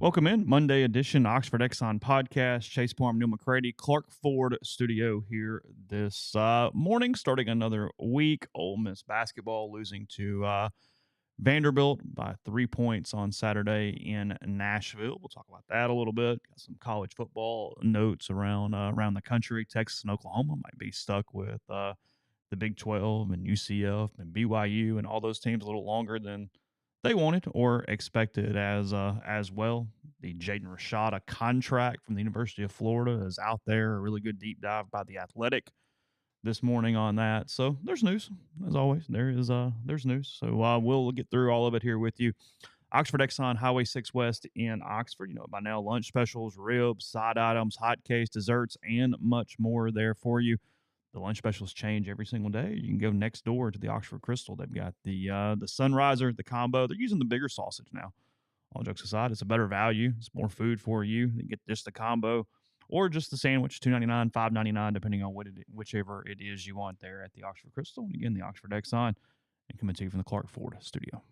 Welcome in, Monday edition Oxford Exxon Podcast. Chase Parham, Neal, McCready, Clark Ford Studio here this morning, starting another week. Ole Miss basketball losing to Vanderbilt by 3 points on Saturday in Nashville. We'll talk about that a little bit. Got some college football notes around the country. Texas and Oklahoma might be stuck with the Big 12 and UCF and BYU and all those teams a little longer than they wanted or expected as well. The Jaden Rashada contract from the University of Florida is out there. A really good deep dive by The Athletic this morning on that. So there's news, as always. There's news. So we'll get through all of it here with you. Oxford Exxon Highway 6 West in Oxford. You know by now, lunch specials, ribs, side items, hotcakes, desserts, and much more there for you. The lunch specials change every single day. You can go next door to the Oxford Crystal. They've got the Sunriser, the combo. They're using the bigger sausage now. All jokes aside, it's a better value. It's more food for you. You get just the combo or just the sandwich, $2.99, $5.99, depending on whichever it is you want there at the Oxford Crystal. And again, the Oxford Exxon, and coming to you from the Clark Ford studio.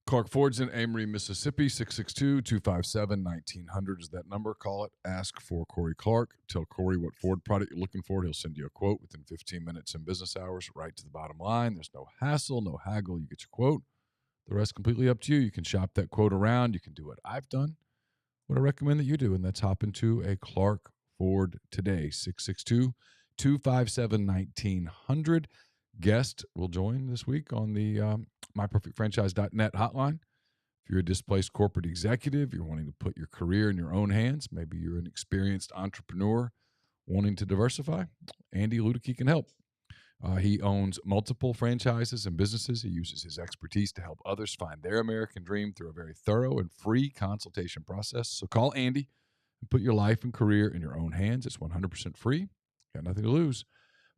Clark Ford's in Amory, Mississippi. 662-257-1900 is that number. Call it. Ask for Corey Clark. Tell Corey what Ford product you're looking for. He'll send you a quote within 15 minutes in business hours, right to the bottom line. There's no hassle, no haggle. You get your quote. The rest completely up to you. You can shop that quote around. You can do what I've done, what I recommend that you do, and that's hop into a Clark Ford today. 662-257-1900. Guest will join this week on the myperfectfranchise.net hotline. If you're a displaced corporate executive, you're wanting to put your career in your own hands, maybe you're an experienced entrepreneur wanting to diversify, Andy Ludicky can help. He owns multiple franchises and businesses. He uses his expertise to help others find their American dream through a very thorough and free consultation process. So call Andy and put your life and career in your own hands. It's 100% free. Got nothing to lose.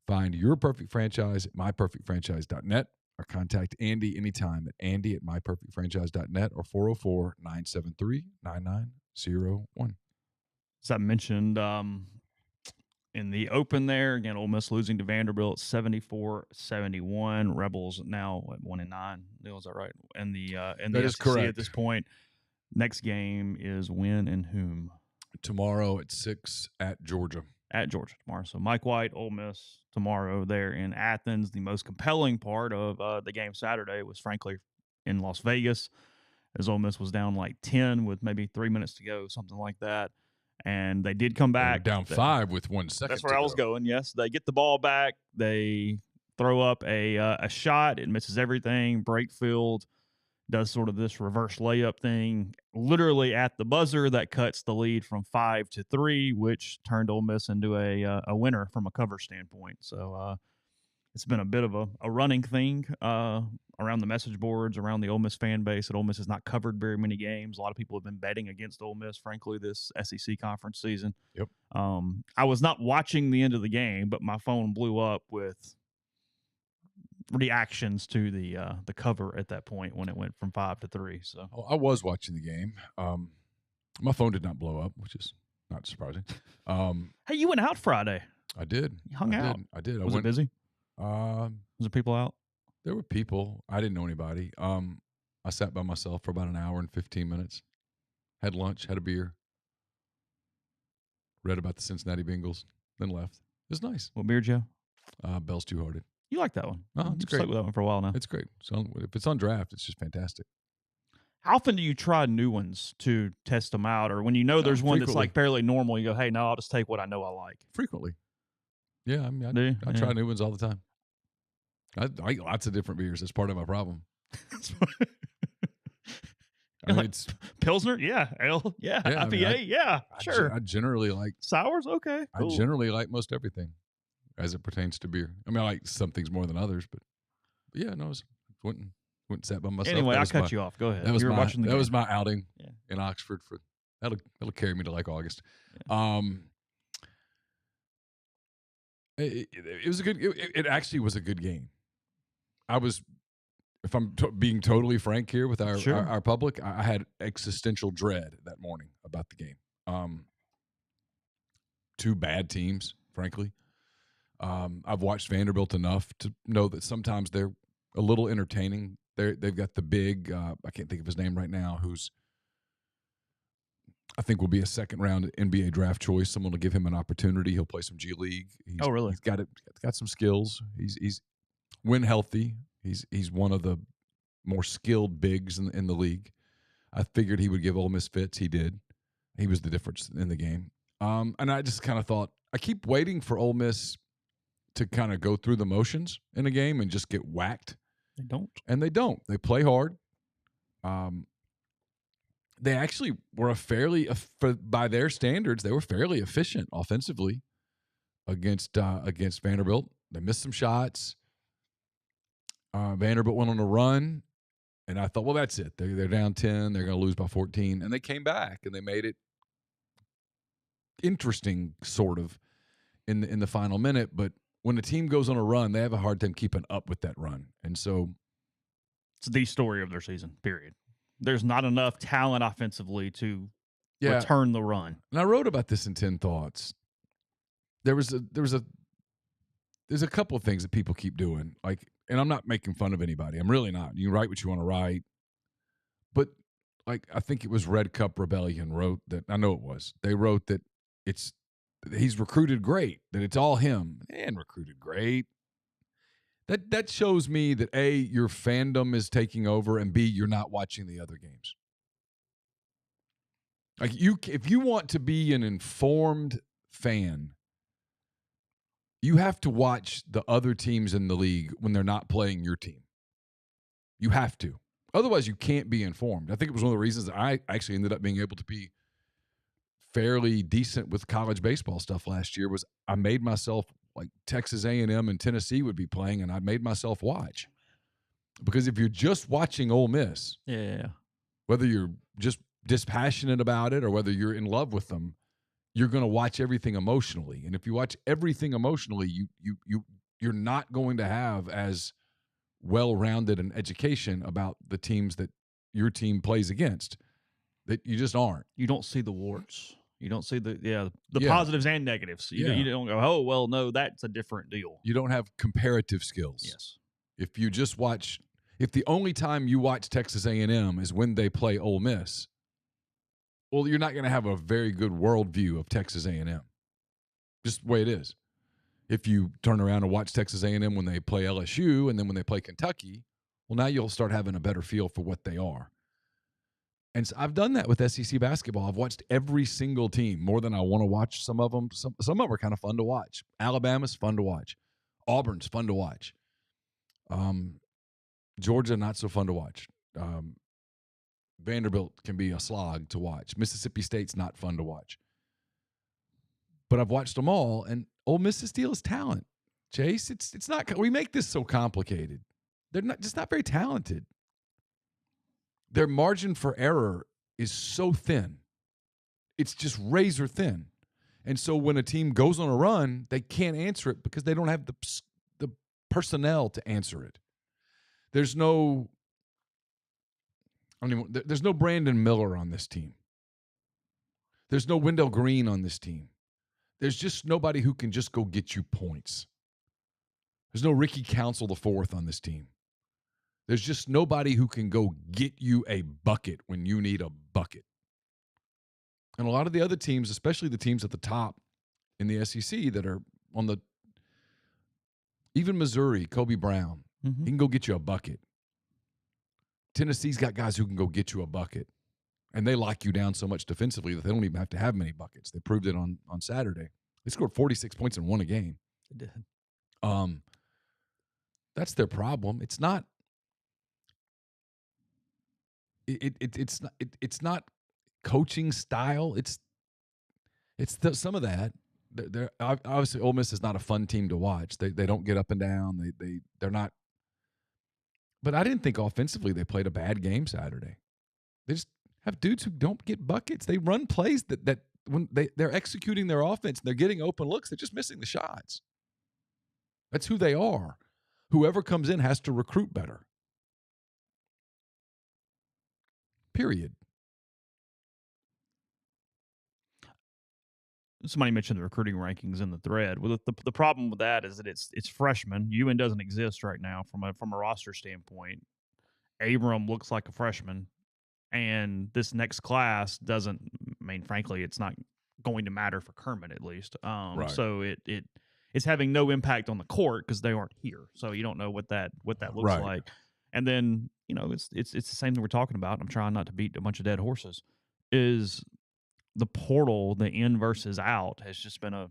Find your perfect franchise at myperfectfranchise.net or contact Andy anytime at andy@myperfectfranchise.net or 404-973-9901. As I mentioned in the open there, again, Ole Miss losing to Vanderbilt 74-71. Rebels now at 1-9. Neal, is that right? And the is SEC correct. At this point. Next game is when and whom? Tomorrow at 6 at Georgia. At Georgia tomorrow. So Mike White, Ole Miss tomorrow there in Athens. The most compelling part of the game Saturday was frankly in Las Vegas, as Ole Miss was down like 10 with maybe 3 minutes to go, something like that. And they did come back. They were down 5 with 1 second. That's where I was going. Yes, they get the ball back. They throw up a shot. It misses everything. Brakefield does sort of this reverse layup thing, literally at the buzzer that cuts the lead from 5-3, which turned Ole Miss into a winner from a cover standpoint. So it's been a bit of a running thing around the message boards, around the Ole Miss fan base, that Ole Miss has not covered very many games. A lot of people have been betting against Ole Miss, frankly, this SEC conference season. Yep. I was not watching the end of the game, but my phone blew up with reactions to the cover at that point when it went from 5-3. So I was watching the game. My phone did not blow up, which is not surprising. Hey, you went out Friday. I did. You hung out. I did. Was it busy? Was there people out? There were people. I didn't know anybody. I sat by myself for about an hour and 15 minutes. Had lunch, had a beer, read about the Cincinnati Bengals, then left. It was nice. What beer, Joe? Bell's Two Hearted. You like that one? It's great. Stuck with that one for a while now. It's great. So if it's on draft, it's just fantastic. How often do you try new ones to test them out, or when you know there's one that's like fairly normal, you go, "Hey, no, I'll just take what I know I like." Frequently. Yeah, I mean, I try new ones all the time. I like lots of different beers. That's part of my problem. It's Pilsner, ale, IPA, sure. I generally like sours. Okay, cool. I generally like most everything as it pertains to beer. I mean, I like some things more than others, but yeah, no, I went and sat by myself. Anyway, I cut you off. Go ahead. That was watching the game. That was my outing in Oxford for that'll carry me to like August. Yeah. It was a good. It actually was a good game. I was, if I'm being totally frank here with our public, I had existential dread that morning about the game. Two bad teams, frankly. I've watched Vanderbilt enough to know that sometimes they're a little entertaining. They've got the big, I can't think of his name right now, who's I think will be a second-round NBA draft choice. Someone will give him an opportunity. He'll play some G League. Really? He's got some skills. He's when healthy. He's one of the more skilled bigs in the league. I figured he would give Ole Miss fits. He did. He was the difference in the game. And I just kind of thought, I keep waiting for Ole Miss to kind of go through the motions in a game and just get whacked. They don't. And they don't. They play hard. They actually were by their standards, they were fairly efficient offensively against Vanderbilt. They missed some shots. Vanderbilt went on a run, and I thought, well, that's it. They're down 10. They're going to lose by 14. And they came back, and they made it interesting, sort of, in the final minute. But when a team goes on a run, they have a hard time keeping up with that run. And so it's the story of their season, period. There's not enough talent offensively to return the run. And I wrote about this in 10 Thoughts. There's a couple of things that people keep doing. Like, and I'm not making fun of anybody. I'm really not. You write what you want to write. But like, I think it was Red Cup Rebellion wrote that. I know it was. They wrote that he's recruited great, that it's all him. And recruited great. That shows me that A, your fandom is taking over, and B, you're not watching the other games. Like, if you want to be an informed fan, you have to watch the other teams in the league when they're not playing your team. You have to. Otherwise, you can't be informed. I think it was one of the reasons that I actually ended up being able to be fairly decent with college baseball stuff last year. Was I made myself, like, Texas A&M and Tennessee would be playing, and I made myself watch. Because if you're just watching Ole Miss, whether you're just dispassionate about it or whether you're in love with them, you're going to watch everything emotionally. And if you watch everything emotionally, you're not going to have as well-rounded an education about the teams that your team plays against. That you just aren't. You don't see the warts. You don't see the positives and negatives. You don't go, oh, well, no, that's a different deal. You don't have comparative skills. Yes. If you just watch, if the only time you watch Texas A&M is when they play Ole Miss, well, you're not going to have a very good worldview of Texas A&M. Just the way it is. If you turn around and watch Texas A&M when they play LSU and then when they play Kentucky, well, now you'll start having a better feel for what they are. And so I've done that with SEC basketball. I've watched every single team more than I want to watch some of them. Some of them are kind of fun to watch. Alabama's fun to watch. Auburn's fun to watch. Georgia, not so fun to watch. Vanderbilt can be a slog to watch. Mississippi State's not fun to watch. But I've watched them all, and Ole Miss's deal is talent. Chase, it's not. We make this so complicated. They're not very talented. Their margin for error is so thin. It's just razor thin. And so when a team goes on a run, they can't answer it because they don't have the personnel to answer it. There's no Brandon Miller on this team. There's no Wendell Green on this team. There's just nobody who can just go get you points. There's no Ricky Council IV on this team. There's just nobody who can go get you a bucket when you need a bucket. And a lot of the other teams, especially the teams at the top in the SEC that are on the – even Missouri, Kobe Brown, he can go get you a bucket. Tennessee's got guys who can go get you a bucket. And they lock you down so much defensively that they don't even have to have many buckets. They proved it on Saturday. They scored 46 points and won a game. They did. That's their problem. It's not – It's not coaching style. It's some of that. They're obviously Ole Miss is not a fun team to watch. They don't get up and down. They're not. But I didn't think offensively they played a bad game Saturday. They just have dudes who don't get buckets. They run plays that when they're executing their offense and they're getting open looks, they're just missing the shots. That's who they are. Whoever comes in has to recruit better. Period. Somebody mentioned the recruiting rankings in the thread. Well, the problem with that is that it's freshmen. UN doesn't exist right now from a roster standpoint. Abram looks like a freshman, and this next class doesn't. I mean, frankly, it's not going to matter for Kermit at least. Right. So it's having no impact on the court because they aren't here. So you don't know what that looks like. And then, it's the same thing we're talking about. I'm trying not to beat a bunch of dead horses. Is the portal, the in versus out, has just been a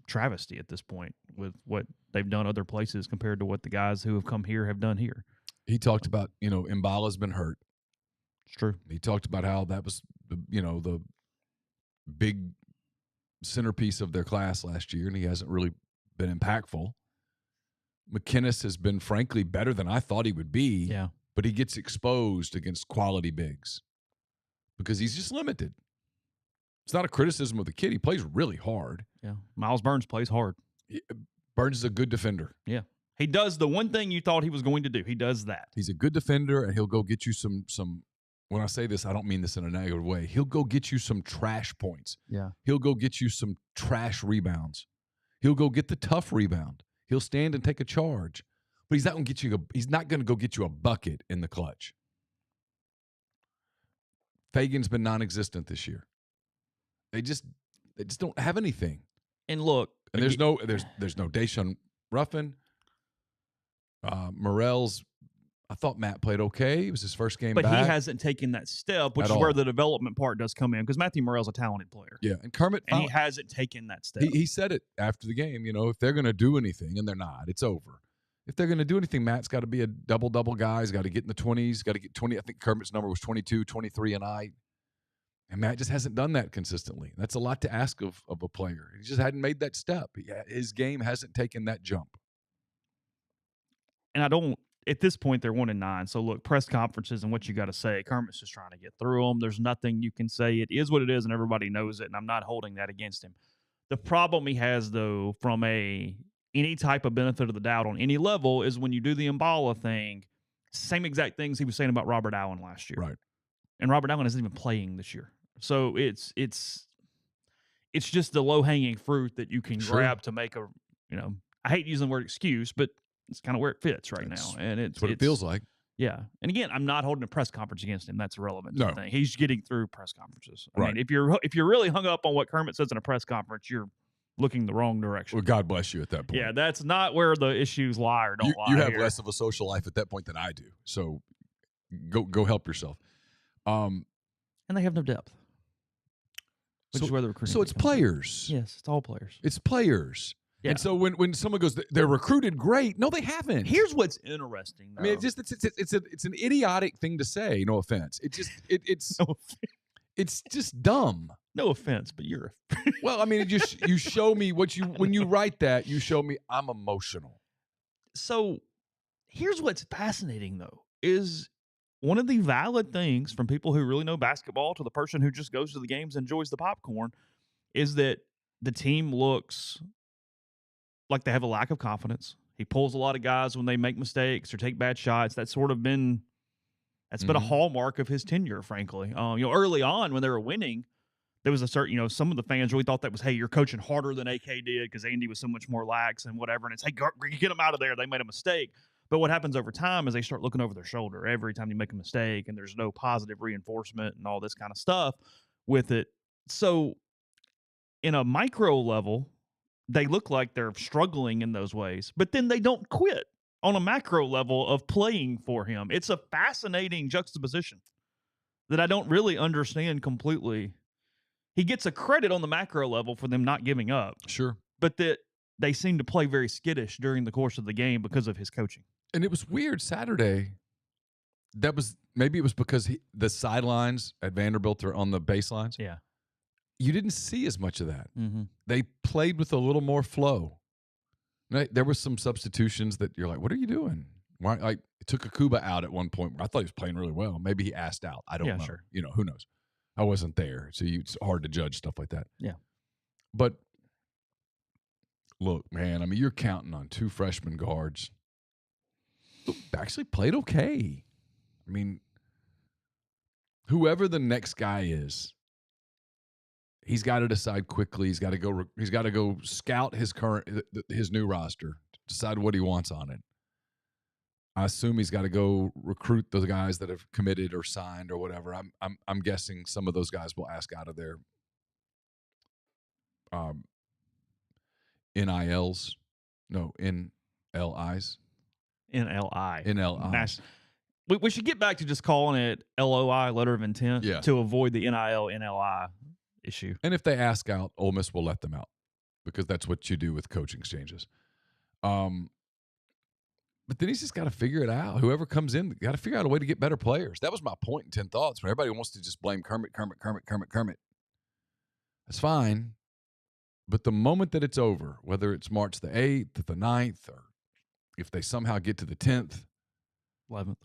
travesty at this point with what they've done other places compared to what the guys who have come here have done here. He talked about, Mbala's been hurt. It's true. He talked about how that was the big centerpiece of their class last year, and he hasn't really been impactful. McInnes has been, frankly, better than I thought he would be. Yeah. But he gets exposed against quality bigs because he's just limited. It's not a criticism of the kid. He plays really hard. Yeah. Miles Burns plays hard. Burns is a good defender. Yeah. He does the one thing you thought he was going to do. He does that. He's a good defender, and he'll go get you some when I say this, I don't mean this in a negative way. He'll go get you some trash points. Yeah. He'll go get you some trash rebounds. He'll go get the tough rebound. He'll stand and take a charge. But he's not going to go get you a bucket in the clutch. Fagan's been non-existent this year. They just don't have anything. And look, and there's no Deshaun Ruffin. Morel's, I thought Matt played okay. It was his first game back. But he hasn't taken that step, which is where the development part does come in, because Matthew Morel's a talented player. Yeah, and Kermit, and he hasn't taken that step. He said it after the game. If they're going to do anything, and they're not, it's over. If they're going to do anything, Matt's got to be a double-double guy. He's got to get in the 20s, got to get 20. I think Kermit's number was 22, 23 a night. And Matt just hasn't done that consistently. That's a lot to ask of a player. He just hadn't made that step. His game hasn't taken that jump. And at this point, they're 1-9. So, look, press conferences and what you got to say, Kermit's just trying to get through them. There's nothing you can say. It is what it is, and everybody knows it, and I'm not holding that against him. The problem he has, though, from any type of benefit of the doubt on any level is when you do the Mbala thing, same exact things he was saying about Robert Allen last year. Right. And Robert Allen isn't even playing this year. So it's just the low-hanging fruit that you can grab to make I hate using the word excuse, but it's kind of where it fits right now. And it's what it feels like. Yeah. And again, I'm not holding a press conference against him. That's irrelevant to the thing. He's getting through press conferences. I mean, if you're really hung up on what Kermit says in a press conference, you're looking the wrong direction. Well, God bless you at that point. Yeah, that's not where the issues lie or don't lie. You have less of a social life at that point than I do. So go help yourself. And they have no depth. Which is where the recruiting. So it's players. Yes, it's all players. It's players. Yeah. And so when someone goes, they're recruited great. No, they haven't. Here's what's interesting, though. I mean, it's an idiotic thing to say. No offense. It's just dumb. No offense, but you're. Well, I mean, you show me when you write that, you show me I'm emotional. So here's what's fascinating, though, is one of the valid things from people who really know basketball to the person who just goes to the games and enjoys the popcorn is that the team looks like they have a lack of confidence. He pulls a lot of guys when they make mistakes or take bad shots. That's been a hallmark of his tenure, frankly. Early on when they were winning, there was a certain, some of the fans really thought that was, hey, you're coaching harder than AK did because Andy was so much more lax and whatever. And it's, hey, get them out of there. They made a mistake. But what happens over time is they start looking over their shoulder every time you make a mistake, and there's no positive reinforcement and all this kind of stuff with it. So in a micro level, they look like they're struggling in those ways, but then they don't quit on a macro level of playing for him. It's a fascinating juxtaposition that I don't really understand completely. He gets a credit on the macro level for them not giving up. Sure. But that they seem to play very skittish during the course of the game because of his coaching. And it was weird Saturday. Maybe it was because the sidelines at Vanderbilt are on the baselines. Yeah. You didn't see as much of that. Mm-hmm. They played with a little more flow. There were some substitutions that you're like, what are you doing? Why? Like, it took Akuba out at one point where I thought he was playing really well. Maybe he asked out. I don't know. Sure. Who knows? I wasn't there, so it's hard to judge stuff like that. Yeah. But look, man, I mean, you're counting on two freshman guards who actually played okay. I mean, whoever the next guy is, he's got to decide quickly. He's got to go scout his new roster, decide what he wants on it. I assume he's got to go recruit those guys that have committed or signed or whatever. I'm guessing some of those guys will ask out of their NILs, no NLIs. NLI. NLI. We should get back to just calling it LOI, letter of intent, to avoid the NIL, NLI issue. And if they ask out, Ole Miss will let them out because that's what you do with coaching exchanges. But then he's just got to figure it out. Whoever comes in, got to figure out a way to get better players. That was my point in 10 Thoughts when everybody wants to just blame Kermit. That's fine. But the moment that it's over, whether it's March the 8th, the 9th, or if they somehow get to the 10th, 11th.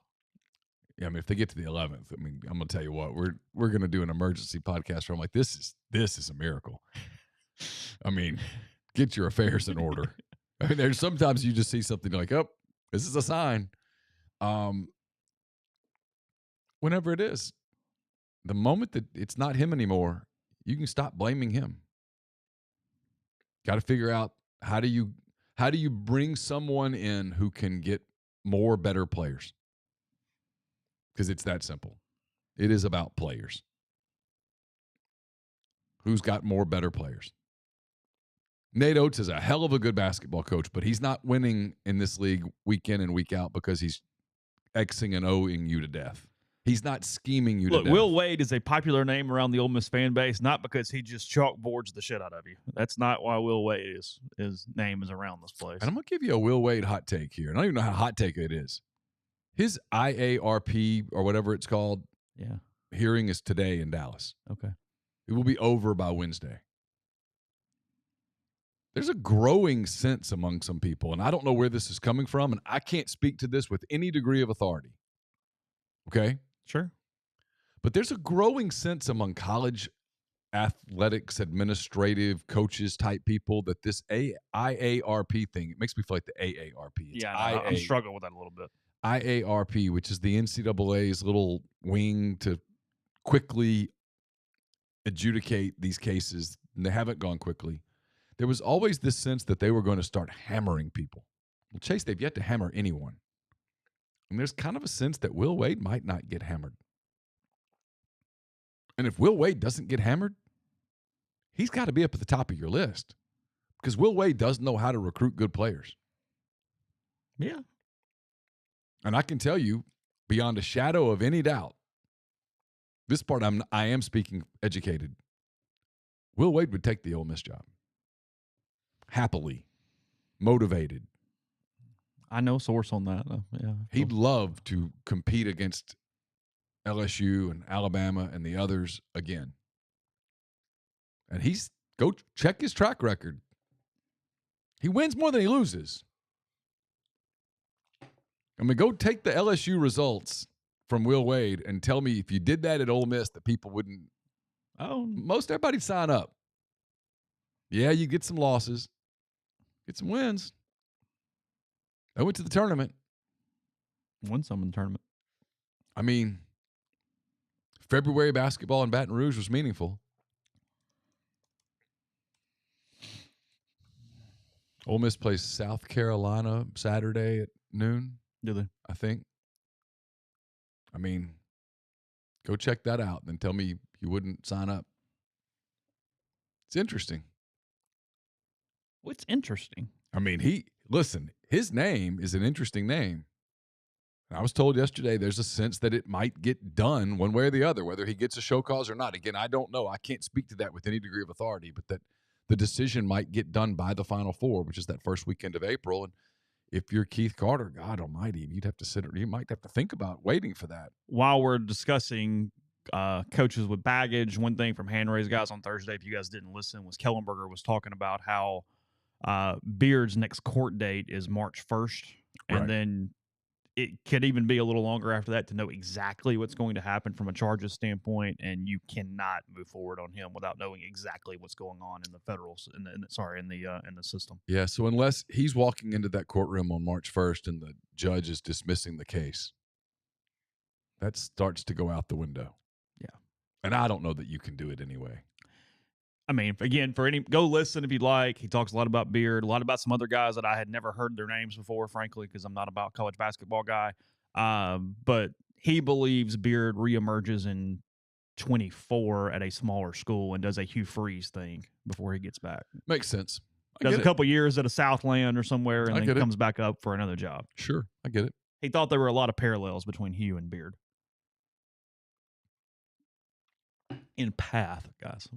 Yeah, I mean, if they get to the 11th, I mean, I'm going to tell you what, we're going to do an emergency podcast where I'm like, this is a miracle. I mean, get your affairs in order. I mean, there's sometimes you just see something like, oh, this is a sign. Whenever it is, the moment that it's not him anymore, you can stop blaming him. Got to figure out how do you bring someone in who can get more better players? Because it's that simple. It is about players. Who's got more better players? Nate Oates is a hell of a good basketball coach, but he's not winning in this league week in and week out because he's Xing and O'ing you to death. He's not scheming you to death. Will Wade is a popular name around the Ole Miss fan base, not because he just chalkboards the shit out of you. That's not why Will Wade his name is around this place. And I'm going to give you a Will Wade hot take here. I don't even know how hot take it is. His IARP or whatever it's called hearing is today in Dallas. Okay. It will be over by Wednesday. There's a growing sense among some people, and I don't know where this is coming from, and I can't speak to this with any degree of authority. Okay? Sure. But there's a growing sense among college athletics, administrative, coaches type people that this IARP thing, it makes me feel like the AARP. I'm struggling with that a little bit. IARP, which is the NCAA's little wing to quickly adjudicate these cases, and they haven't gone quickly. There was always this sense that they were going to start hammering people. Well, Chase, they've yet to hammer anyone. And there's kind of a sense that Will Wade might not get hammered. And if Will Wade doesn't get hammered, he's got to be up at the top of your list because Will Wade does know how to recruit good players. Yeah. And I can tell you, beyond a shadow of any doubt, this part I am speaking educated. Will Wade would take the Ole Miss job. Happily. Motivated. I know source on that. Yeah. He'd love to compete against LSU and Alabama and the others again. And go check his track record. He wins more than he loses. I mean, go take the LSU results from Will Wade and tell me if you did that at Ole Miss that people wouldn't. Oh, most everybody'd sign up. Yeah, you get some losses, get some wins. I went to the tournament. Won some in the tournament. I mean, February basketball in Baton Rouge was meaningful. Ole Miss plays South Carolina Saturday at noon. Do they? I think. I mean, go check that out and then tell me you wouldn't sign up. It's interesting. What's interesting? I mean, his name is an interesting name. I was told yesterday there's a sense that it might get done one way or the other, whether he gets a show cause or not. Again, I don't know. I can't speak to that with any degree of authority, but that the decision might get done by the Final Four, which is that first weekend of April. And if you're Keith Carter, God almighty, you might have to think about waiting for that. While we're discussing coaches with baggage, one thing from Hand Raised Guys on Thursday, if you guys didn't listen, was Kellenberger was talking about how Beard's next court date is March 1st. And then it could even be a little longer after that to know exactly what's going to happen from a charges standpoint, and you cannot move forward on him without knowing exactly what's going on in the federal in the system. Yeah, so unless he's walking into that courtroom on March 1st and the judge is dismissing the case, that starts to go out the window. Yeah. And I don't know that you can do it anyway. I mean, again, go listen if you'd like. He talks a lot about Beard, a lot about some other guys that I had never heard their names before, frankly, because I'm not a college basketball guy. But he believes Beard reemerges in 24 at a smaller school and does a Hugh Freeze thing before he gets back. Makes sense. Does a couple years at a Southland or somewhere, and then comes back up for another job. Sure, I get it. He thought there were a lot of parallels between Hugh and Beard. In path, guys.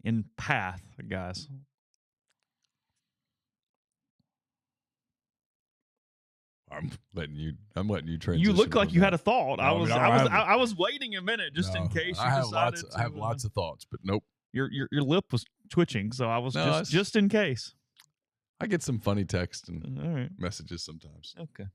In path, guys. I'm letting you transition. You look like you had a thought. No, I was waiting a minute just in case you decided to. I have lots of thoughts, but nope. Your lip was twitching, so I was just in case. I get some funny text and messages sometimes. Okay.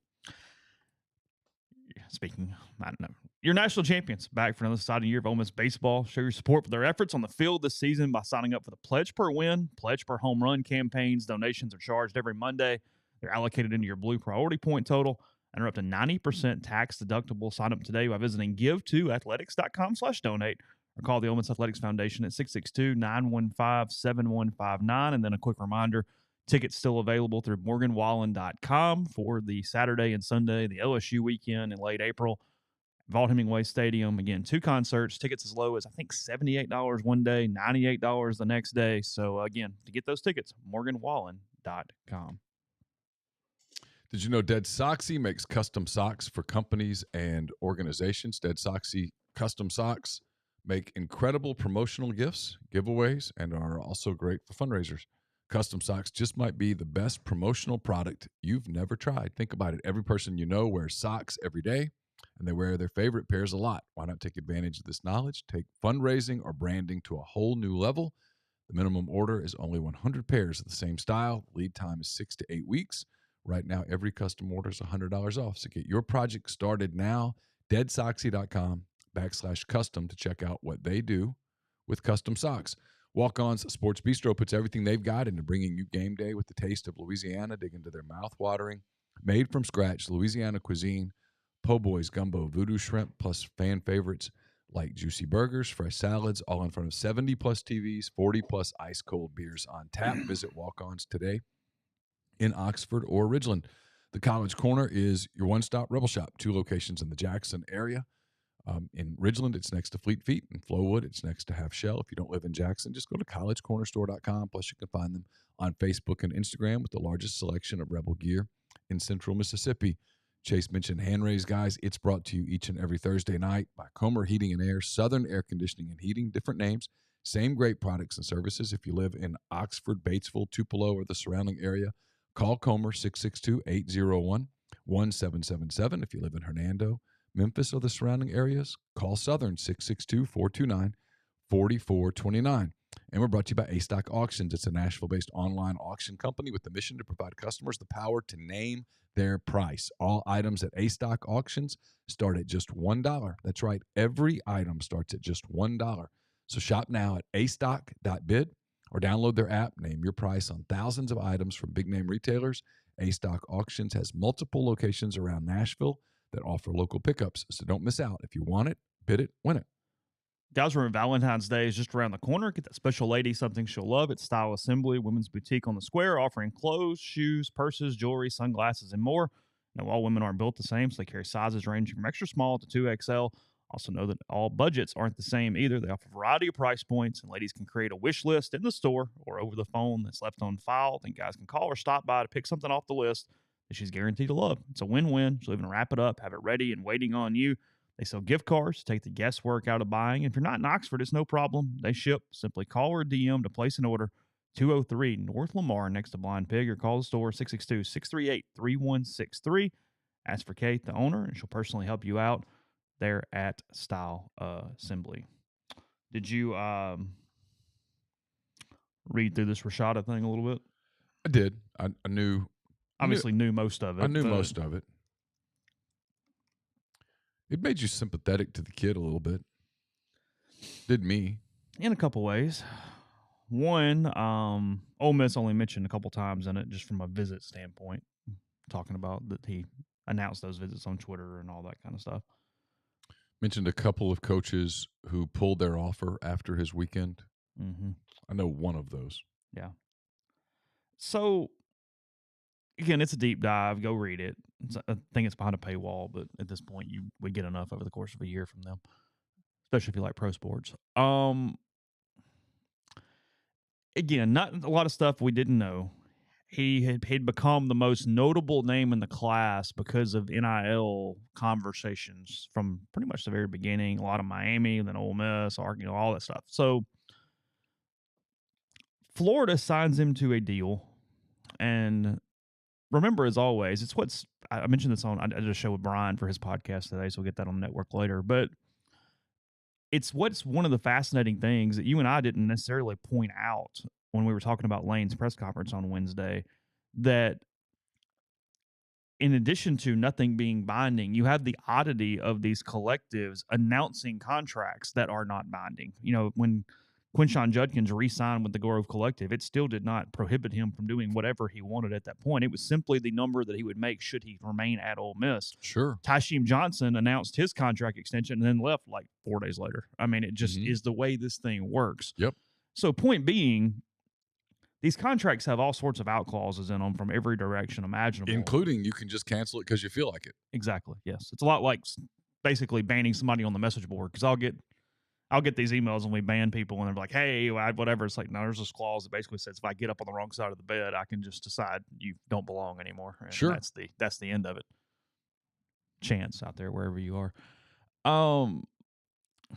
Speaking, I don't know. Your national champions back for another exciting year of Ole Miss baseball. Show your support for their efforts on the field this season by signing up for the Pledge Per Win, Pledge Per Home Run campaigns. Donations are charged every Monday. They're allocated into your Blue Priority point total and are up to 90% tax deductible. Sign up today by visiting give2athletics.com/donate or call the Ole Miss Athletics Foundation at 662-915-7159. And then a quick reminder, tickets still available through morganwallen.com for the Saturday and Sunday, the LSU weekend in late April. Vaught Hemingway Stadium. Again, 2 concerts. Tickets as low as, I think, $78 one day, $98 the next day. So, again, to get those tickets, morganwallen.com. Did you know Dead Soxy makes custom socks for companies and organizations? Dead Soxy custom socks make incredible promotional gifts, giveaways, and are also great for fundraisers. Custom socks just might be the best promotional product you've never tried. Think about it. Every person you know wears socks every day, and they wear their favorite pairs a lot. Why not take advantage of this knowledge? Take fundraising or branding to a whole new level. The minimum order is only 100 pairs of the same style. Lead time is 6 to 8 weeks. Right now, every custom order is $100 off. So get your project started now. deadsoxy.com/custom to check out what they do with custom socks. Walk-On's Sports Bistro puts everything they've got into bringing you game day with the taste of Louisiana. Dig into their mouth-watering, made-from-scratch Louisiana cuisine, po' boys, gumbo, voodoo shrimp, plus fan favorites like juicy burgers, fresh salads, all in front of 70-plus TVs, 40-plus ice-cold beers on tap. Visit Walk-On's today in Oxford or Ridgeland. The College Corner is your one-stop Rebel Shop. 2 locations in the Jackson area. In Ridgeland, it's next to Fleet Feet. In Flowood, it's next to Half Shell. If you don't live in Jackson, just go to collegecornerstore.com. Plus, you can find them on Facebook and Instagram with the largest selection of Rebel gear in Central Mississippi. Chase mentioned Hand Raise, guys. It's brought to you each and every Thursday night by Comer Heating and Air, Southern Air Conditioning and Heating, different names, same great products and services. If you live in Oxford, Batesville, Tupelo, or the surrounding area, call Comer 662-801-1777. If you live in Hernando, Memphis, or the surrounding areas, call Southern 662-429-4429. And we're brought to you by A-Stock Auctions. It's a Nashville-based online auction company with the mission to provide customers the power to name their price. All items at A-Stock Auctions start at just $1. That's right. Every item starts at just $1. So shop now at astock.bid or download their app. Name your price on thousands of items from big-name retailers. A-Stock Auctions has multiple locations around Nashville that offer local pickups, so don't miss out. If you want it, bid it, win it. Guys, remember Valentine's Day is just around the corner. Get that special lady something she'll love at Style Assembly, women's boutique on the square, offering clothes, shoes, purses, jewelry, sunglasses, and more. Now, all women aren't built the same, so they carry sizes ranging from extra small to 2XL. Also know that all budgets aren't the same either. They offer a variety of price points, and ladies can create a wish list in the store or over the phone that's left on file. Then guys can call or stop by to pick something off the list that she's guaranteed to love. It's a win-win. She'll even wrap it up, have it ready and waiting on you. They sell gift cards to take the guesswork out of buying. If you're not in Oxford, it's no problem. They ship. Simply call or DM to place an order. 203 North Lamar next to Blind Pig, or call the store 662-638-3163. Ask for Kate, the owner, and she'll personally help you out there at Style Assembly. Did you read through this Rashada thing a little bit? I did. I knew. Obviously knew most of it. I knew most of it. It made you sympathetic to the kid a little bit. Did me. In a couple ways. One, Ole Miss only mentioned a couple times in it just from a visit standpoint, talking about that he announced those visits on Twitter and all that kind of stuff. Mentioned a couple of coaches who pulled their offer after his weekend. Mm-hmm. I know one of those. Yeah. So, again, it's a deep dive. Go read it. I think it's behind a paywall, but at this point, you would get enough over the course of a year from them, especially if you like pro sports. again, not a lot of stuff we didn't know. He'd become the most notable name in the class because of NIL conversations from pretty much the very beginning. A lot of Miami, then Ole Miss, all that stuff. So Florida signs him to a deal, and remember, as always, it's what's I mentioned this on I did a show with Brian for his podcast today, so we'll get that on the network later. But it's what's one of the fascinating things that you and I didn't necessarily point out when we were talking about Lane's press conference on Wednesday, that in addition to nothing being binding, you have the oddity of these collectives announcing contracts that are not binding. When Quinshon Judkins re-signed with the Grove Collective, it still did not prohibit him from doing whatever he wanted at that point. It was simply the number that he would make should he remain at Ole Miss. Sure. Tysheem Johnson announced his contract extension and then left like 4 days later. I mean, it just is the way this thing works. Yep. So point being, these contracts have all sorts of out clauses in them from every direction imaginable. Including you can just cancel it because you feel like it. Exactly, yes. It's a lot like basically banning somebody on the message board, because I'll get these emails when we ban people and they're like, hey, whatever. It's like, no, there's this clause that basically says if I get up on the wrong side of the bed, I can just decide you don't belong anymore. And sure. That's the end of it. Chance out there, wherever you are.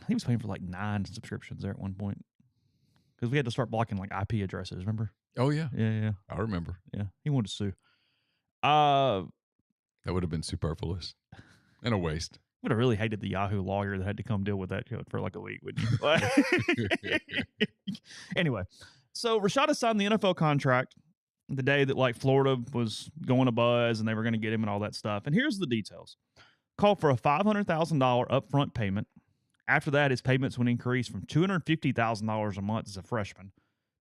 He was paying for like 9 subscriptions there at one point, because we had to start blocking like IP addresses, remember? Oh, yeah. Yeah. I remember. Yeah. He wanted to sue. That would have been superfluous and a waste. Would have really hated the Yahoo lawyer that had to come deal with that for like a week, wouldn't you? Anyway, so Rashada signed the NFL contract the day that like Florida was going a buzz and they were going to get him and all that stuff. And here's the details. Called for a $500,000 upfront payment. After that, his payments would increase from $250,000 a month as a freshman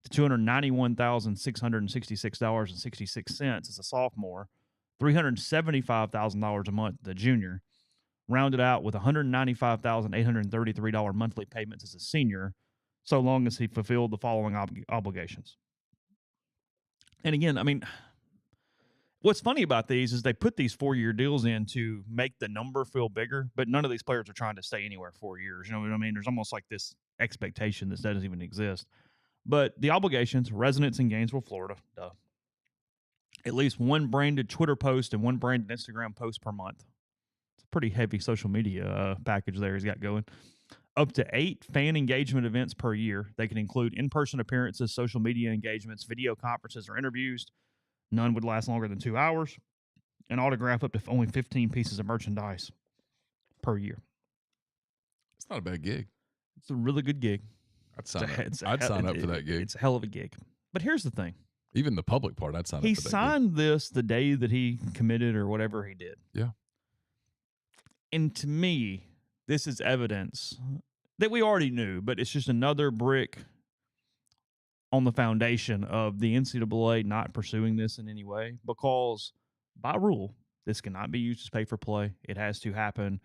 to $291,666.66 as a sophomore, $375,000 a month as a junior, rounded out with $195,833 monthly payments as a senior, so long as he fulfilled the following obligations. And again, I mean, what's funny about these is they put these 4-year deals in to make the number feel bigger, but none of these players are trying to stay anywhere 4 years. You know what I mean? There's almost like this expectation that doesn't even exist. But the obligations: residence in Gainesville, Florida, at least one branded Twitter post and one branded Instagram post per month. It's a pretty heavy social media package there he's got going. Up to 8 fan engagement events per year. They can include in-person appearances, social media engagements, video conferences, or interviews. None would last longer than 2 hours. And autograph up to only 15 pieces of merchandise per year. It's not a bad gig. It's a really good gig. I'd sign up for that gig. It's a hell of a gig. But here's the thing. Even the public part, I'd sign up for that gig. He signed this the day that he committed or whatever he did. Yeah. And to me, this is evidence that we already knew, but it's just another brick on the foundation of the NCAA not pursuing this in any way, because by rule, this cannot be used as pay for play. It has to happen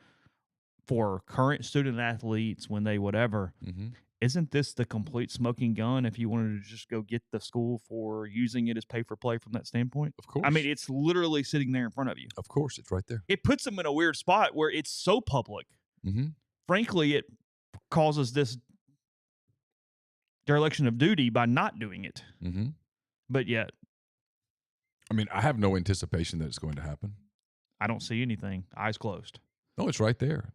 for current student athletes when they whatever. Mm-hmm. Isn't this the complete smoking gun if you wanted to just go get the school for using it as pay for play from that standpoint? Of course. I mean, it's literally sitting there in front of you. Of course, it's right there. It puts them in a weird spot where it's so public. Mm-hmm. Frankly, it causes this dereliction of duty by not doing it. Mm-hmm. But yet, I mean, I have no anticipation that it's going to happen. I don't see anything. Eyes closed. No, it's right there.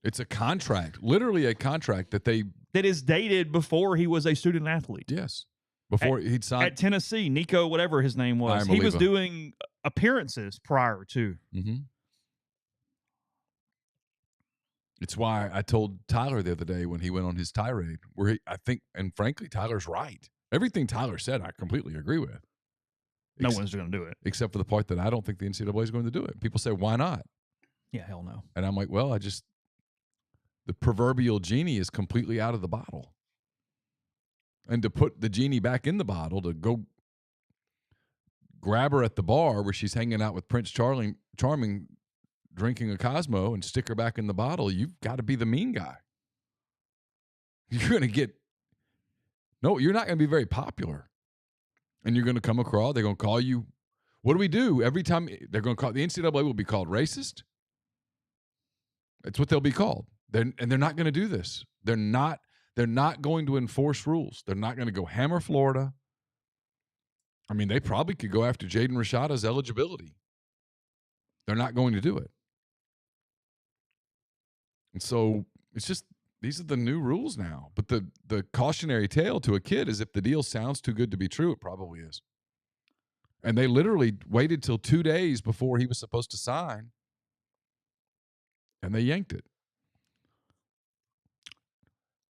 It's a contract, literally a contract that is dated before he was a student athlete. Yes. Before he'd signed at Tennessee, Nico, whatever his name was, he was doing appearances prior to. Mm-hmm. It's why I told Tyler the other day when he went on his tirade, where I think, and frankly, Tyler's right. Everything Tyler said, I completely agree with. No one's going to do it. Except for the part that I don't think the NCAA is going to do it. People say, why not? Yeah, hell no. And I'm like, well, the proverbial genie is completely out of the bottle. And to put the genie back in the bottle, to go grab her at the bar where she's hanging out with Prince Charming drinking a Cosmo and stick her back in the bottle, you've got to be the mean guy. You're going to get – no, you're not going to be very popular. And you're going to come across – they're going to call you – what do we do? Every time they're going to call – the NCAA will be called racist. That's what they'll be called. They're not going to do this. They're not They're not going to enforce rules. They're not going to go hammer Florida. I mean, they probably could go after Jaden Rashada's eligibility. They're not going to do it. And so it's just, these are the new rules now. But the cautionary tale to a kid is if the deal sounds too good to be true, it probably is. And they literally waited till 2 days before he was supposed to sign, and they yanked it.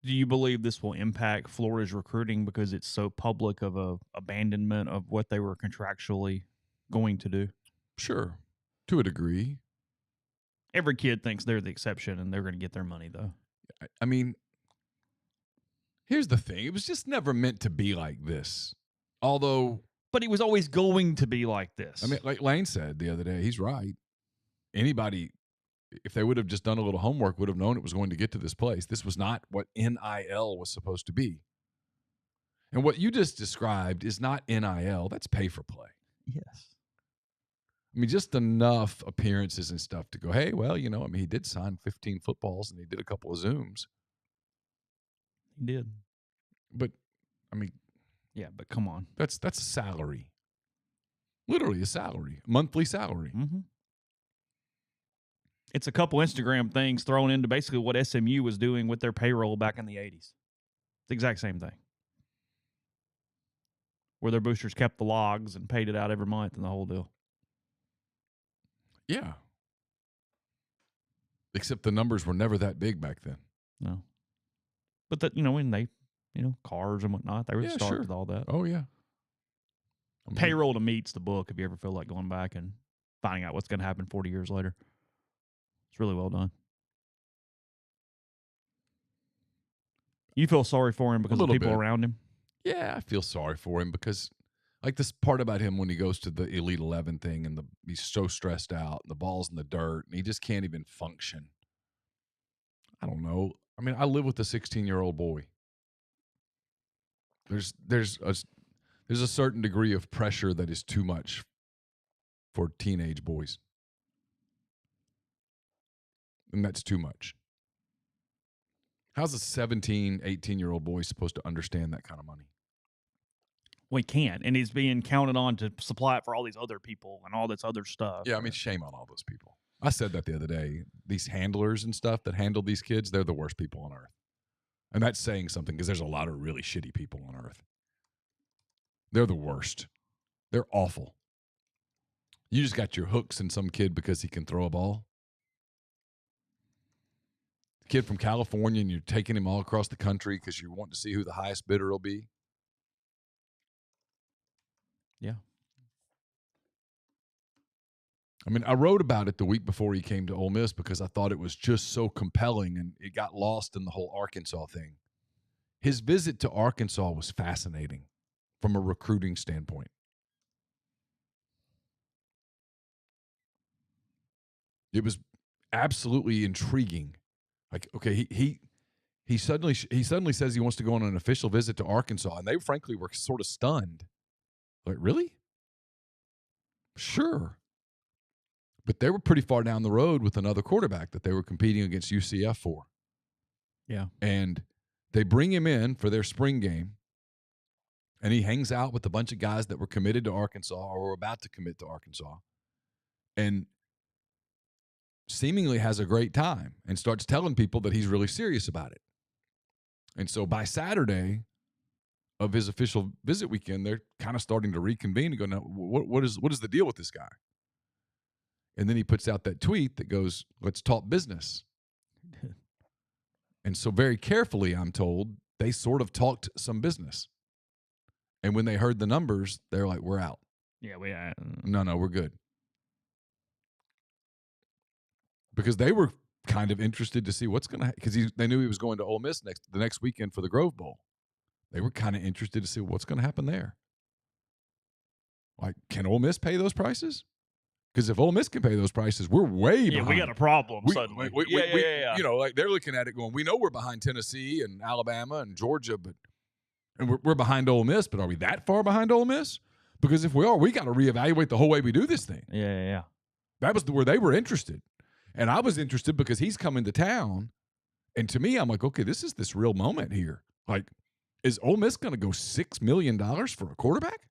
Do you believe this will impact Florida's recruiting because it's so public of a abandonment of what they were contractually going to do? Sure, to a degree. Every kid thinks they're the exception, and they're going to get their money, though. I mean, here's the thing. It was just never meant to be like this. Although... But it was always going to be like this. I mean, like Lane said the other day, he's right. Anybody, if they would have just done a little homework, would have known it was going to get to this place. This was not what NIL was supposed to be. And what you just described is not NIL. That's pay for play. Yes. I mean, just enough appearances and stuff to go, hey, well, you know, I mean, he did sign 15 footballs and he did a couple of Zooms. He did. But, I mean... Yeah, but come on. That's a salary. Literally a salary. A monthly salary. Mm-hmm. It's a couple Instagram things thrown into basically what SMU was doing with their payroll back in the 80s. It's the exact same thing. Where their boosters kept the logs and paid it out every month and the whole deal. Yeah. Except the numbers were never that big back then. No. But that, you know, when they... You know, cars and whatnot. They were starting with all that. Oh, yeah. I mean, Payroll to Meet's the book if you ever feel like going back and finding out what's going to happen 40 years later. It's really well done. You feel sorry for him because of the people around him? Yeah, I feel sorry for him because, like, this part about him when he goes to the Elite 11 thing and he's so stressed out and the ball's in the dirt and he just can't even function. I don't know. I mean, I live with a 16-year-old boy. There's a certain degree of pressure that is too much for teenage boys. And that's too much. How's a 17, 18-year-old boy supposed to understand that kind of money? We can't. And he's being counted on to supply it for all these other people and all this other stuff. Yeah, I mean, shame on all those people. I said that the other day. These handlers and stuff that handle these kids, they're the worst people on earth. And that's saying something because there's a lot of really shitty people on earth. They're the worst. They're awful. You just got your hooks in some kid because he can throw a ball. Kid from California, and you're taking him all across the country because you want to see who the highest bidder will be. Yeah. I mean, I wrote about it the week before he came to Ole Miss because I thought it was just so compelling, and it got lost in the whole Arkansas thing. His visit to Arkansas was fascinating from a recruiting standpoint. It was absolutely intriguing. Like, okay, he suddenly says he wants to go on an official visit to Arkansas, and they frankly were sort of stunned. Like, really? Sure. But they were pretty far down the road with another quarterback that they were competing against UCF for. Yeah. And they bring him in for their spring game, and he hangs out with a bunch of guys that were committed to Arkansas or were about to commit to Arkansas, and seemingly has a great time and starts telling people that he's really serious about it. And so by Saturday of his official visit weekend, they're kind of starting to reconvene and go, now, what is the deal with this guy? And then he puts out that tweet that goes, let's talk business. And so very carefully, I'm told, they sort of talked some business. And when they heard the numbers, they're like, we're out. Yeah, No, we're good. Because they were kind of interested to see what's going to – because they knew he was going to Ole Miss the next weekend for the Grove Bowl. They were kind of interested to see what's going to happen there. Like, can Ole Miss pay those prices? Because if Ole Miss can pay those prices, we're way behind. Yeah, we got a problem suddenly. Yeah. You know, like they're looking at it going, we know we're behind Tennessee and Alabama and Georgia, and we're behind Ole Miss, but are we that far behind Ole Miss? Because if we are, we got to reevaluate the whole way we do this thing. Yeah. That was where they were interested. And I was interested because he's coming to town, And to me, I'm like, okay, this is this real moment here. Like, is Ole Miss going to go $6 million for a quarterback?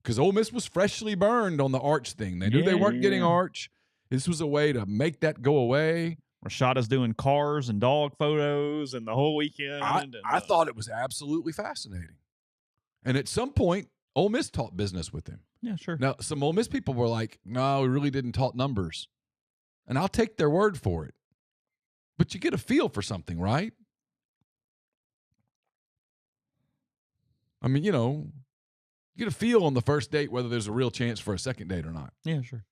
Because Ole Miss was freshly burned on the Arch thing. They knew they weren't getting Arch. This was a way to make that go away. Rashada's doing cars and dog photos and the whole weekend. I thought it was absolutely fascinating. And at some point, Ole Miss taught business with him. Yeah, sure. Now, some Ole Miss people were like, no, we really didn't talk numbers. And I'll take their word for it. But you get a feel for something, right? I mean, you get a feel on the first date whether there's a real chance for a second date or not. Yeah, sure.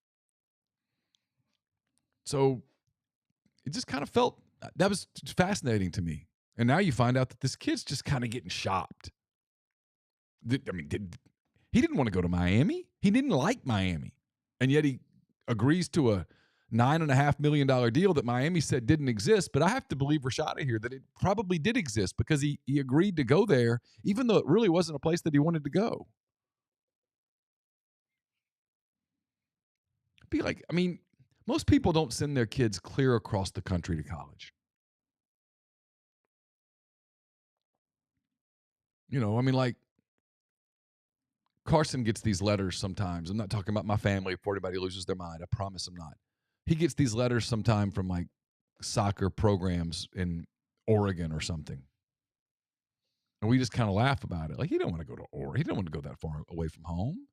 So it just kind of felt, that was fascinating to me. And now you find out that this kid's just kind of getting shopped. He didn't want to go to Miami. He didn't like Miami. And yet he agrees to a $9.5 million deal that Miami said didn't exist. But I have to believe Rashada here that it probably did exist because he agreed to go there, even though it really wasn't a place that he wanted to go. Be like, most people don't send their kids clear across the country to college. Like Carson gets these letters sometimes. I'm not talking about my family before anybody loses their mind. I promise I'm not. He gets these letters sometime from like soccer programs in Oregon or something. And we just kind of laugh about it. Like, he don't want to go to Oregon. He don't want to go that far away from home.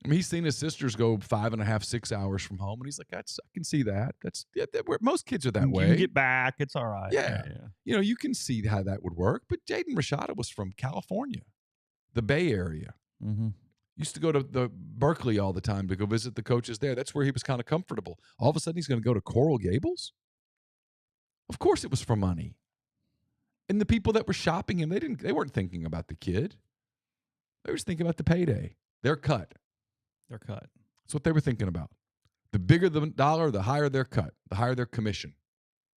He's seen his sisters go 5.5, 6 hours from home, and he's like, I can see that. That's where most kids are that way. You can get back. It's all right. Yeah. You can see how that would work. But Jaden Rashada was from California, the Bay Area. Mm-hmm. Used to go to the Berkeley all the time to go visit the coaches there. That's where he was kind of comfortable. All of a sudden, he's going to go to Coral Gables? Of course it was for money. And the people that were shopping him, they weren't thinking about the kid. They were just thinking about the payday. Their cut. That's what they were thinking about. The bigger the dollar, the higher their cut, the higher their commission.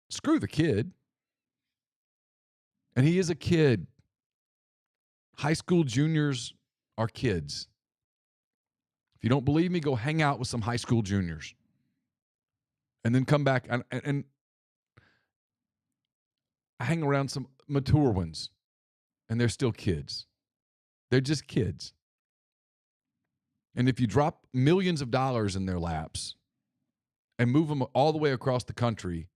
Screw the kid. And he is a kid. High school juniors are kids. If you don't believe me, go hang out with some high school juniors. And then come back and hang around some mature ones. And they're still kids. They're just kids. And if you drop millions of dollars in their laps and move them all the way across the country,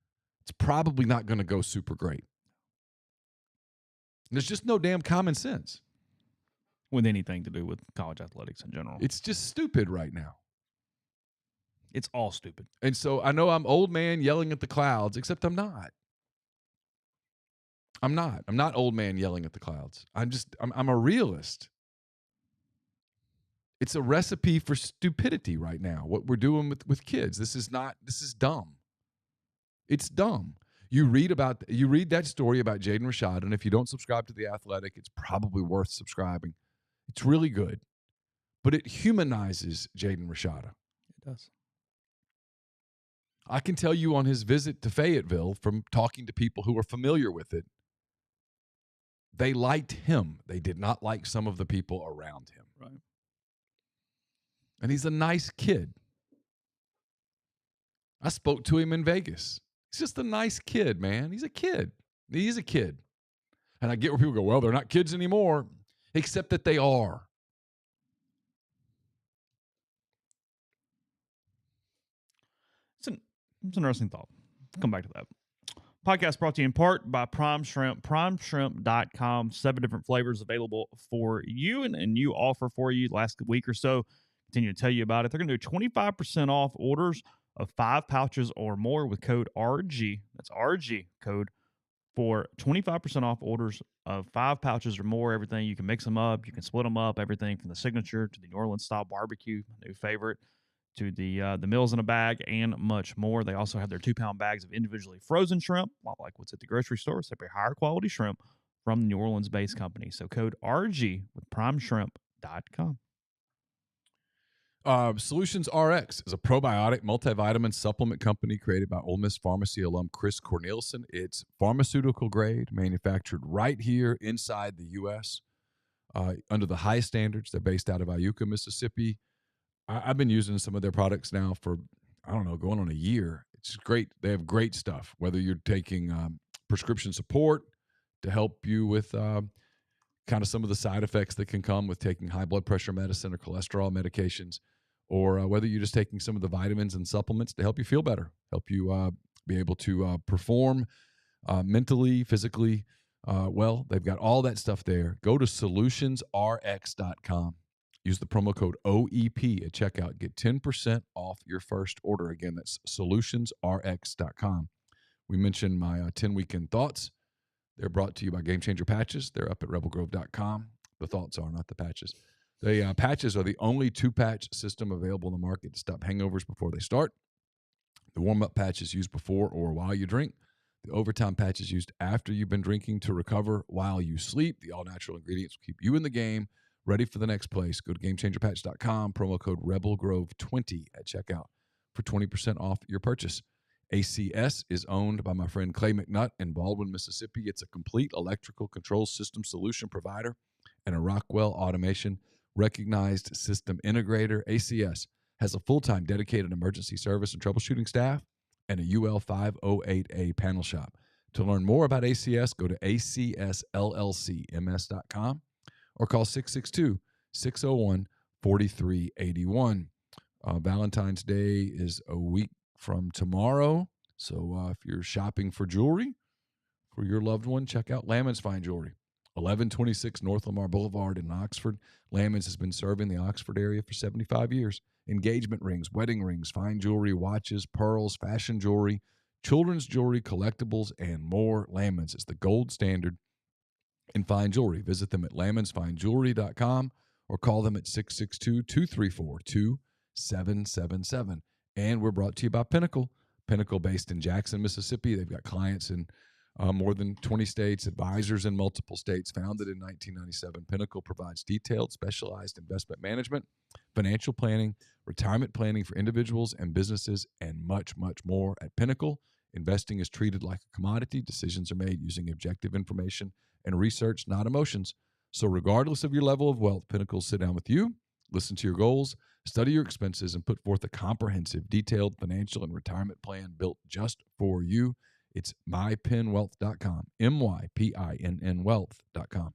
it's probably not going to go super great. And there's just no damn common sense. With anything to do with college athletics in general. It's just stupid right now. It's all stupid. And so I know I'm old man yelling at the clouds, except I'm not. I'm not old man yelling at the clouds. I'm a realist. It's a recipe for stupidity right now, what we're doing with kids. This is dumb. It's dumb. You read that story about Jaden Rashada, and if you don't subscribe to The Athletic, it's probably worth subscribing. It's really good. But it humanizes Jaden Rashada. It does. I can tell you on his visit to Fayetteville, from talking to people who are familiar with it, they liked him. They did not like some of the people around him. Right. And he's a nice kid. I spoke to him in Vegas. He's just a nice kid, man. He's a kid. And I get where people go, well, they're not kids anymore, except that they are. It's an interesting thought. Come back to that. Podcast brought to you in part by Prime Shrimp, primeshrimp.com. 7 different flavors available for you and you offer for you last week or so. Continue to tell you about it. They're going to do 25% off orders of 5 pouches or more with code RG. That's RG code for 25% off orders of 5 pouches or more. Everything. You can mix them up. You can split them up. Everything from the signature to the New Orleans style barbecue, new favorite, to the meals in a bag and much more. They also have their 2-pound bags of individually frozen shrimp, like what's at the grocery store, except a higher quality shrimp from the New Orleans-based company. So code RG with primeshrimp.com. Solutions RX is a probiotic multivitamin supplement company created by Ole Miss Pharmacy alum Chris Cornelison. It's pharmaceutical grade, manufactured right here inside the U.S. Under the highest standards. They're based out of Iuka, Mississippi. I've been using some of their products now for, going on a year. It's great. They have great stuff, whether you're taking prescription support to help you with kind of some of the side effects that can come with taking high blood pressure medicine or cholesterol medications, or whether you're just taking some of the vitamins and supplements to help you feel better, help you be able to perform mentally, physically well. They've got all that stuff there. Go to solutionsrx.com. Use the promo code OEP at checkout. Get 10% off your first order. Again, that's solutionsrx.com. We mentioned my 10 weekend thoughts. They're brought to you by Game Changer Patches. They're up at rebelgrove.com. The thoughts are, not the patches. The patches are the only 2-patch system available in the market to stop hangovers before they start. The warm-up patch is used before or while you drink. The overtime patch is used after you've been drinking to recover while you sleep. The all-natural ingredients will keep you in the game, ready for the next place. Go to GameChangerPatch.com, promo code RebelGrove20 at checkout for 20% off your purchase. ACS is owned by my friend Clay McNutt in Baldwin, Mississippi. It's a complete electrical control system solution provider and a Rockwell Automation recognized system integrator. ACS has a full-time dedicated emergency service and troubleshooting staff and a UL 508A panel shop. To learn more about ACS, go to acsllcms.com or call 662-601-4381. Valentine's Day is a week from tomorrow. So if you're shopping for jewelry for your loved one, check out Lammons Fine Jewelry, 1126 North Lamar Boulevard in Oxford. Lammons has been serving the Oxford area for 75 years. Engagement rings, wedding rings, fine jewelry, watches, pearls, fashion jewelry, children's jewelry, collectibles, and more. Lammons is the gold standard in fine jewelry. Visit them at lammonsfinejewelry.com or call them at 662-234-2777. And we're brought to you by Pinnacle. Pinnacle, based in Jackson, Mississippi. They've got clients in more than 20 states, advisors in multiple states. Founded in 1997, Pinnacle provides detailed, specialized investment management, financial planning, retirement planning for individuals and businesses, and much, much more. At Pinnacle, investing is treated like a commodity. Decisions are made using objective information and research, not emotions. So regardless of your level of wealth, Pinnacle will sit down with you, listen to your goals, study your expenses, and put forth a comprehensive, detailed financial and retirement plan built just for you. It's mypinwealth.com, MYPINN wealth.com.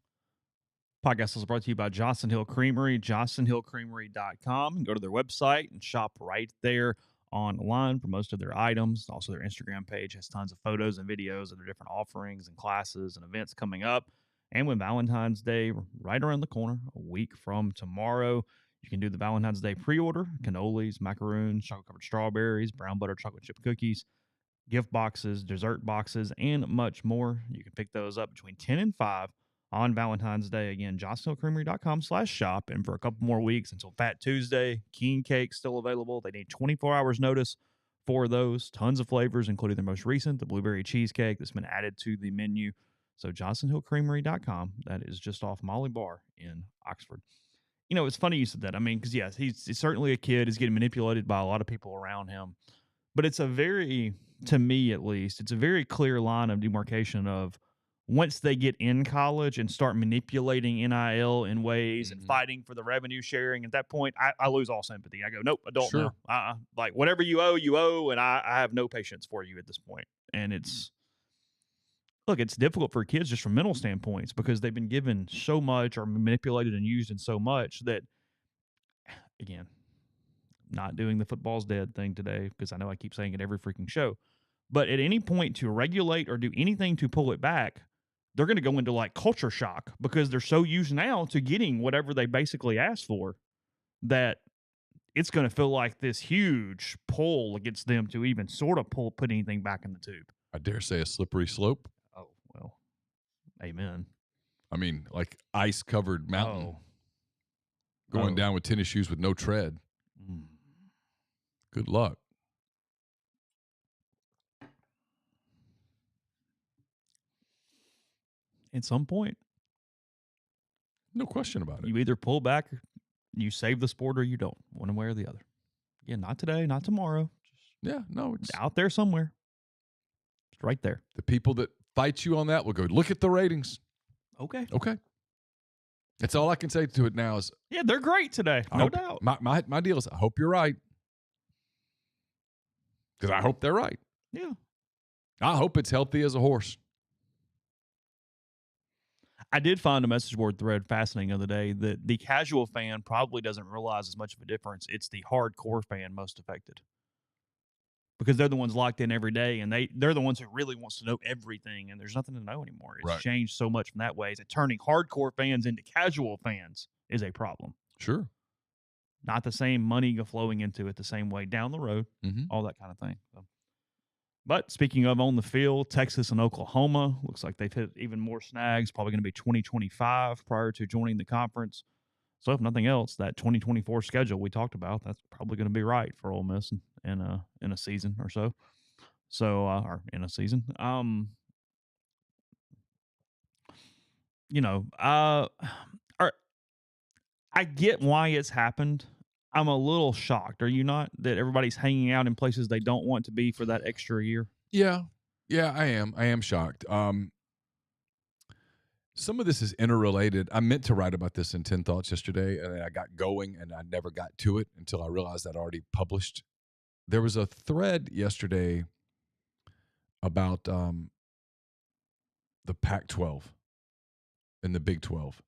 Podcast is brought to you by Johnson Hill Creamery, johnsonhillcreamery.com. Go to their website and shop right there online for most of their items. Also, their Instagram page has tons of photos and videos of their different offerings and classes and events coming up. And with Valentine's Day right around the corner, a week from tomorrow, you can do the Valentine's Day pre-order, cannolis, macaroons, chocolate-covered strawberries, brown butter chocolate chip cookies, gift boxes, dessert boxes, and much more. You can pick those up between 10 and 5 on Valentine's Day. Again, johnsonhillcreamery.com/shop. And for a couple more weeks until Fat Tuesday, King Cake's still available. They need 24 hours notice for those. Tons of flavors, including their most recent, the blueberry cheesecake that's been added to the menu. So johnsonhillcreamery.com. That is just off Molly Bar in Oxford. You know, it's funny you said that. I mean, because, yes, he's certainly a kid. He's getting manipulated by a lot of people around him. But it's a very, to me at least, it's a very clear line of demarcation of once they get in college and start manipulating NIL in ways and fighting for the revenue sharing, at that point, I lose all sympathy. I go, nope, adult now. Like, whatever you owe, and I have no patience for you at this point. And it's difficult for kids just from mental standpoints because they've been given so much or manipulated and used in so much that, again, not doing the football's dead thing today because I know I keep saying it every freaking show. But at any point to regulate or do anything to pull it back, they're going to go into like culture shock because they're so used now to getting whatever they basically asked for that it's going to feel like this huge pull against them to even sort of put anything back in the tube. I dare say a slippery slope. Oh, well, amen. I mean, like ice-covered mountain going down with tennis shoes with no tread. Good luck. At some point. No question about it. You either pull back, you save the sport, or you don't. One way or the other. Again, not today, not tomorrow. It's out there somewhere. It's right there. The people that fight you on that will go, look at the ratings. Okay. That's all I can say to it now is... Yeah, they're great today. No doubt. My deal is I hope you're right. Because I hope they're right. Yeah. I hope it's healthy as a horse. I did find a message board thread fascinating the other day that the casual fan probably doesn't realize as much of a difference. It's the hardcore fan most affected because they're the ones locked in every day, and they're the ones who really wants to know everything, and there's nothing to know anymore. It's Right. changed so much from that way. That turning hardcore fans into casual fans is a problem. Sure. Not the same money flowing into it the same way down the road, Mm-hmm. all that kind of thing. So. But speaking of on the field, Texas and Oklahoma, looks like they've hit even more snags, probably going to be 2025 prior to joining the conference. So if nothing else, that 2024 schedule we talked about, that's probably going to be right for Ole Miss in a season or so. So or in a season. I get why it's happened. I'm a little shocked. Are you not? That everybody's hanging out in places they don't want to be for that extra year? Yeah, I am. I am shocked. Some of this is interrelated. I meant to write about this in 10 Thoughts yesterday, and I got going, and I never got to it until I realized I'd already published. There was a thread yesterday about the Pac-12 and the Big 12.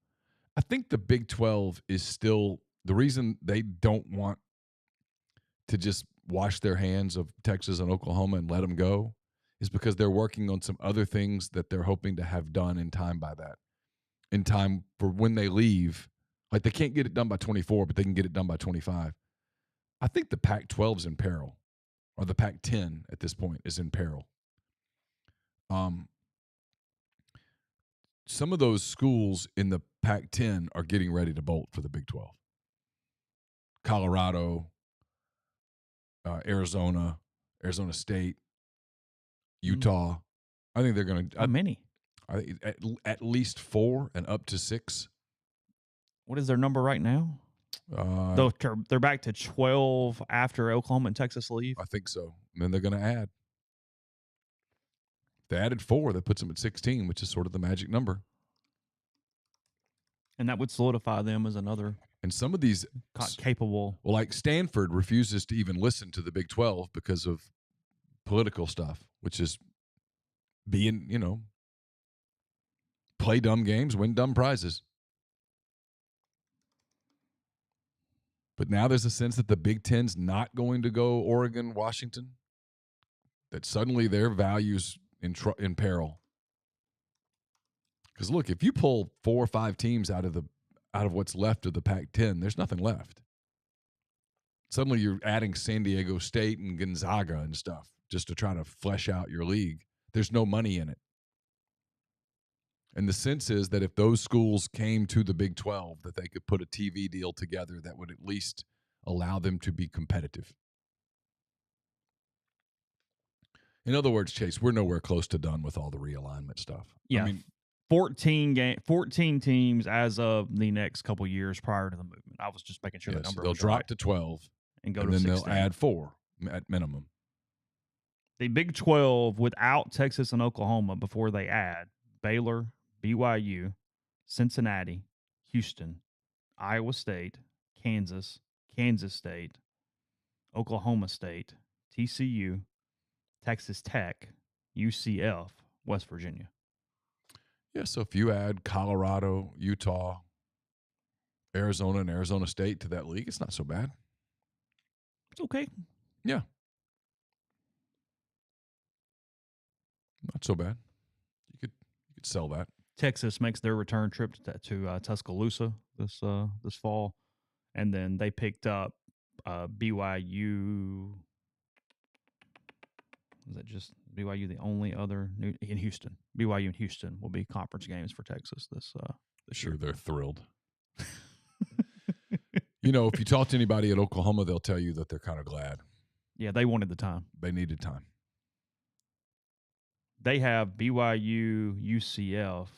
I think the Big 12 is still the reason they don't want to just wash their hands of Texas and Oklahoma and let them go is because they're working on some other things that they're hoping to have done in time for when they leave. Like they can't get it done by 24, but they can get it done by 25. I think the Pac-12 is in peril, or the Pac-10 at this point is in peril. Some of those schools in the Pac-10 are getting ready to bolt for the Big 12. Colorado, Arizona State, Utah. I think they're going to. How many? At least 4 and up to 6. What is their number right now? They're back to 12 after Oklahoma and Texas leave. I think so. And then they're going to add. If they added 4, that puts them at 16, which is sort of the magic number. And that would solidify them as another. And some of these capable. Well, like Stanford refuses to even listen to the Big 12 because of political stuff, which is being, play dumb games, win dumb prizes. But now there's a sense that the Big Ten's not going to go Oregon, Washington, that suddenly their value's in peril. Because look, if you pull 4 or 5 teams out of what's left of the Pac-10, there's nothing left. Suddenly you're adding San Diego State and Gonzaga and stuff just to try to flesh out your league. There's no money in it. And the sense is that if those schools came to the Big 12, that they could put a TV deal together that would at least allow them to be competitive. In other words, Chase, we're nowhere close to done with all the realignment stuff. Yeah. I mean, 14 teams as of the next couple years prior to the movement. I was just making sure that number they'll was drop right. to 12 and go and to then 16. They'll add 4 at minimum. The Big 12 without Texas and Oklahoma before they add Baylor, BYU, Cincinnati, Houston, Iowa State, Kansas State, Oklahoma State, TCU, Texas Tech, UCF, West Virginia. Yeah, so if you add Colorado, Utah, Arizona, and Arizona State to that league, it's not so bad. It's okay. Yeah. Not so bad. You could sell that. Texas makes their return trip to Tuscaloosa this fall, and then they picked up BYU. Is that just BYU? The only other in Houston. BYU and Houston will be conference games for Texas this Sure, year. They're thrilled. If you talk to anybody at Oklahoma, they'll tell you that they're kind of glad. Yeah, they wanted the time. They needed time. They have BYU, UCF.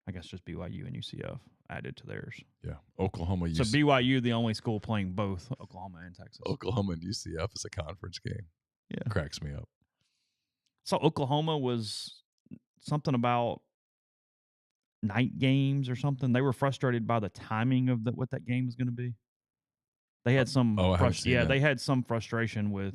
I guess just BYU and UCF added to theirs. Yeah, Oklahoma. So BYU, the only school playing both Oklahoma and Texas. Oklahoma and UCF is a conference game. Yeah, cracks me up. So Oklahoma was something about night games or something. They were frustrated by the timing of what that game was going to be. They had some. They had some frustration with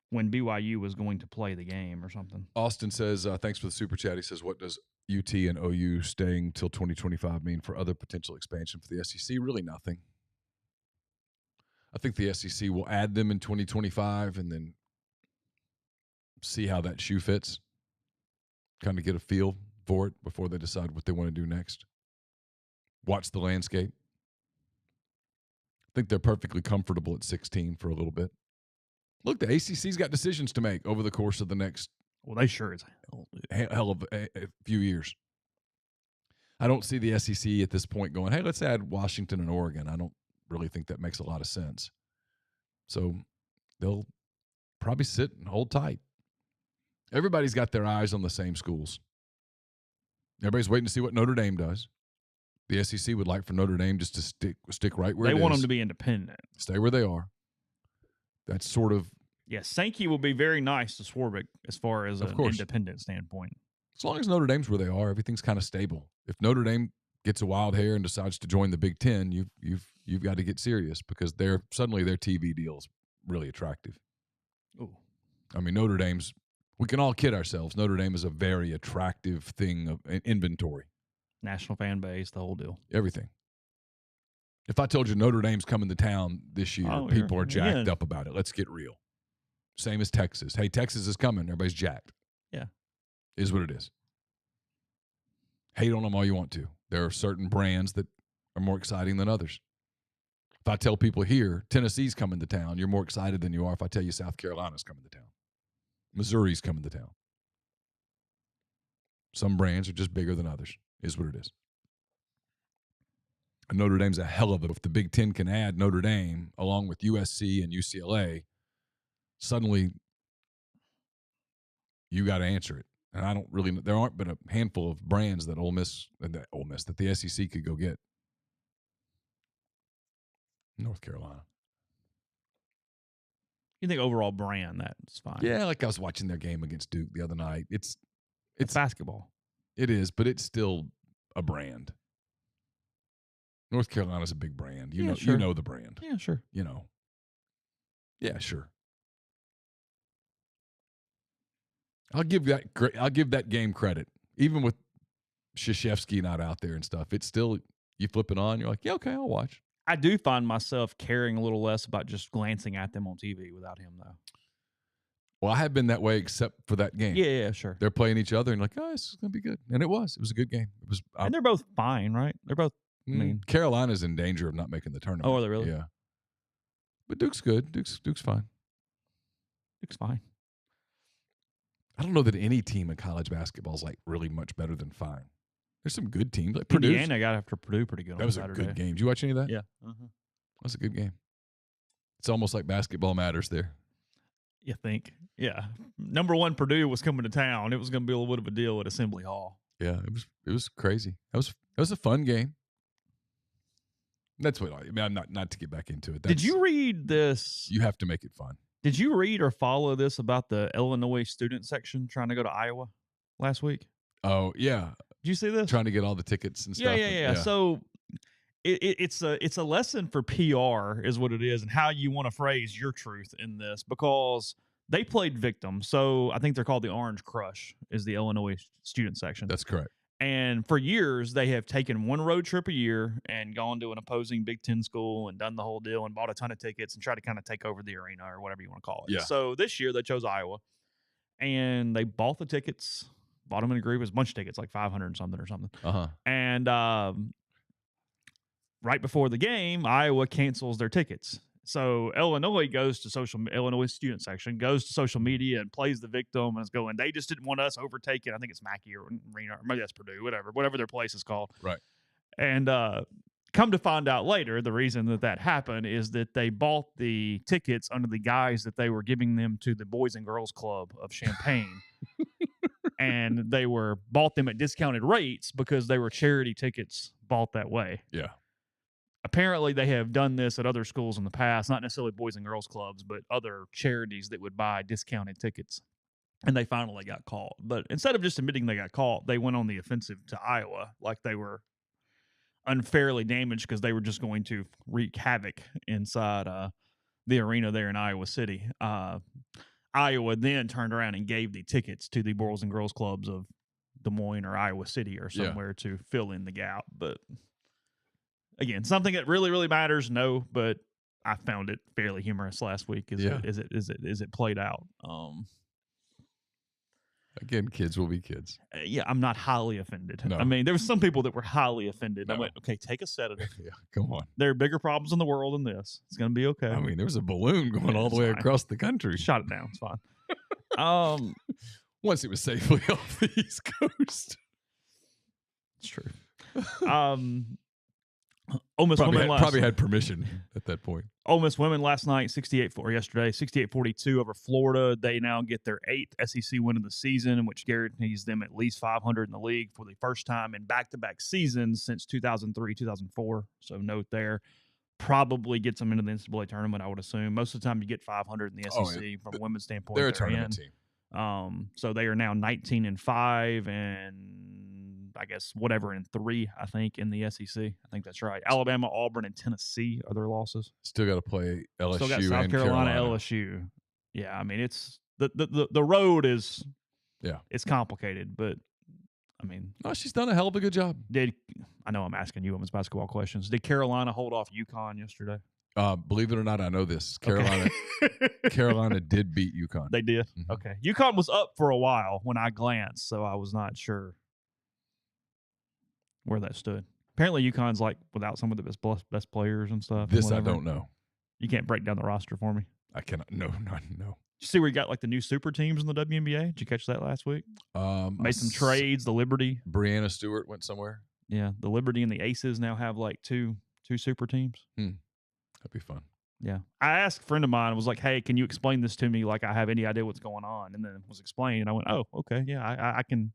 when BYU was going to play the game or something. Austin says, thanks for the super chat. He says, what does UT and OU staying till 2025 mean for other potential expansion for the SEC? Really nothing. I think the SEC will add them in 2025 and then see how that shoe fits, kind of get a feel for it before they decide what they want to do next. Watch the landscape. I think they're perfectly comfortable at 16 for a little bit. Look, the ACC's got decisions to make over the course of the next they sure as hell of a few years. I don't see the SEC at this point going, hey, let's add Washington and Oregon. I don't really think that makes a lot of sense. So they'll probably sit and hold tight. Everybody's got their eyes on the same schools. Everybody's waiting to see what Notre Dame does. The SEC would like for Notre Dame just to stick right where they it is. They want them to be independent. Stay where they are. That's sort of... Yeah, Sankey will be very nice to Swarbrick as far as an independent standpoint. As long as Notre Dame's where they are, everything's kind of stable. If Notre Dame gets a wild hair and decides to join the Big Ten, you've got to get serious because suddenly their TV deal is really attractive. Ooh. I mean, Notre Dame's... We can all kid ourselves. Notre Dame is a very attractive thing of inventory. National fan base, the whole deal. Everything. If I told you Notre Dame's coming to town this year, people are jacked up about it. Let's get real. Same as Texas. Hey, Texas is coming. Everybody's jacked. Yeah. Is what it is. Hate on them all you want to. There are certain brands that are more exciting than others. If I tell people here, Tennessee's coming to town, you're more excited than you are if I tell you South Carolina's coming to town. Missouri's coming to town. Some brands are just bigger than others, is what it is. And Notre Dame's a hell of it. If the Big Ten can add Notre Dame along with USC and UCLA, suddenly you got to answer it. And I don't really know. There aren't but a handful of brands that that the SEC could go get. North Carolina. You think overall brand, that's fine. Yeah, like I was watching their game against Duke the other night. It's basketball. It is, but it's still a brand. North Carolina's a big brand. You know the brand. Yeah, sure. You know. Yeah, sure. I'll give that game credit. Even with Krzyzewski not out there and stuff, it's still, you flip it on, you're like, yeah, okay, I'll watch. I do find myself caring a little less about just glancing at them on TV without him, though. Well, I have been that way except for that game. Yeah, sure. They're playing each other and like, oh, this is going to be good. And it was. It was a good game. It was. And they're both fine, right? They're both, Carolina's in danger of not making the tournament. Oh, are they really? Yeah. But Duke's good. Duke's fine. Duke's fine. I don't know that any team in college basketball is like really much better than fine. There's some good teams. Like Purdue. Indiana got after Purdue pretty good on Saturday. That was a good game. Did you watch any of that? Yeah. That was a good game. It's almost like basketball matters there. You think? Yeah. Number one, Purdue was coming to town. It was going to be a little bit of a deal at Assembly Hall. Yeah, it was crazy. That was a fun game. That's what I mean. I'm not to get back into it. Did you read this? You have to make it fun. Did you read or follow this about the Illinois student section trying to go to Iowa last week? Oh yeah. Did you see this? Trying to get all the tickets and stuff. Yeah. So it's a lesson for PR is what it is, and how you want to phrase your truth in this, because they played victim. So I think they're called the Orange Crush is the Illinois student section. That's correct. And for years, they have taken one road trip a year and gone to an opposing Big Ten school and done the whole deal and bought a ton of tickets and tried to kind of take over the arena or whatever you want to call it. Yeah. So this year, they chose Iowa. And they bought the tickets, bought them in a group. It was a bunch of tickets, like 500 and something or something. Uh-huh. And right before the game, Iowa cancels their tickets. So Illinois student section goes to social media and plays the victim and is going, they just didn't want us overtaken. I think it's Mackey or Arena, or maybe that's Purdue, whatever their place is called. Right. And come to find out later, the reason that happened is that they bought the tickets under the guise that they were giving them to the Boys and Girls Club of Champaign. And they bought them at discounted rates because they were charity tickets bought that way. Yeah. Apparently, they have done this at other schools in the past, not necessarily Boys and Girls Clubs, but other charities that would buy discounted tickets. And they finally got caught. But instead of just admitting they got caught, they went on the offensive to Iowa like they were unfairly damaged because they were just going to wreak havoc inside the arena there in Iowa City. I Iowa then turned around and gave the tickets to the Boys and Girls Clubs of Des Moines or Iowa City or somewhere to fill in the gap. But again, something that really, really matters, no, but I found it fairly humorous last week as it played out. Again, kids will be kids. Yeah, I'm not highly offended. No. I mean, there were some people that were highly offended. No. I went, okay, take a sedative. Yeah, come on. There are bigger problems in the world than this. It's going to be okay. I mean, there was a balloon going all the way across the country. Shot it down. It's fine. Once it was safely off the East Coast. It's true. Ole Miss women probably had permission at that point. Ole Miss women last night, 68-42 over Florida. They now get their 8th SEC win of the season, which guarantees them at least 500 in the league for the first time in back-to-back seasons since 2003, 2004. So note there. Probably gets them into the NCAA tournament, I would assume. Most of the time you get 500 in the SEC from a women's standpoint. They're a tournament team. So they are now 19-5 and I guess whatever in 3, I think, in the SEC. I think that's right. Alabama, Auburn, and Tennessee are their losses. Still got to play LSU Still got South Carolina, LSU. Yeah, I mean, it's the road is it's complicated, but I mean, she's done a hell of a good job. I know I'm asking you women's basketball questions. Did Carolina hold off UConn yesterday? Believe it or not, I know this. Carolina did beat UConn. They did? Mm-hmm. Okay. UConn was up for a while when I glanced, so I was not sure where that stood. Apparently, UConn's like without some of the best players and stuff. This I don't know. You can't break down the roster for me. I cannot. No. Did you see where you got like the new super teams in the WNBA? Did you catch that last week? Made some trades. The Liberty. Brianna Stewart went somewhere. Yeah, the Liberty and the Aces now have like two super teams. That'd be fun. Yeah. I asked a friend of mine, was like, hey, can you explain this to me like I have any idea what's going on? And then it was explained. And I went, oh, okay. Yeah, I can.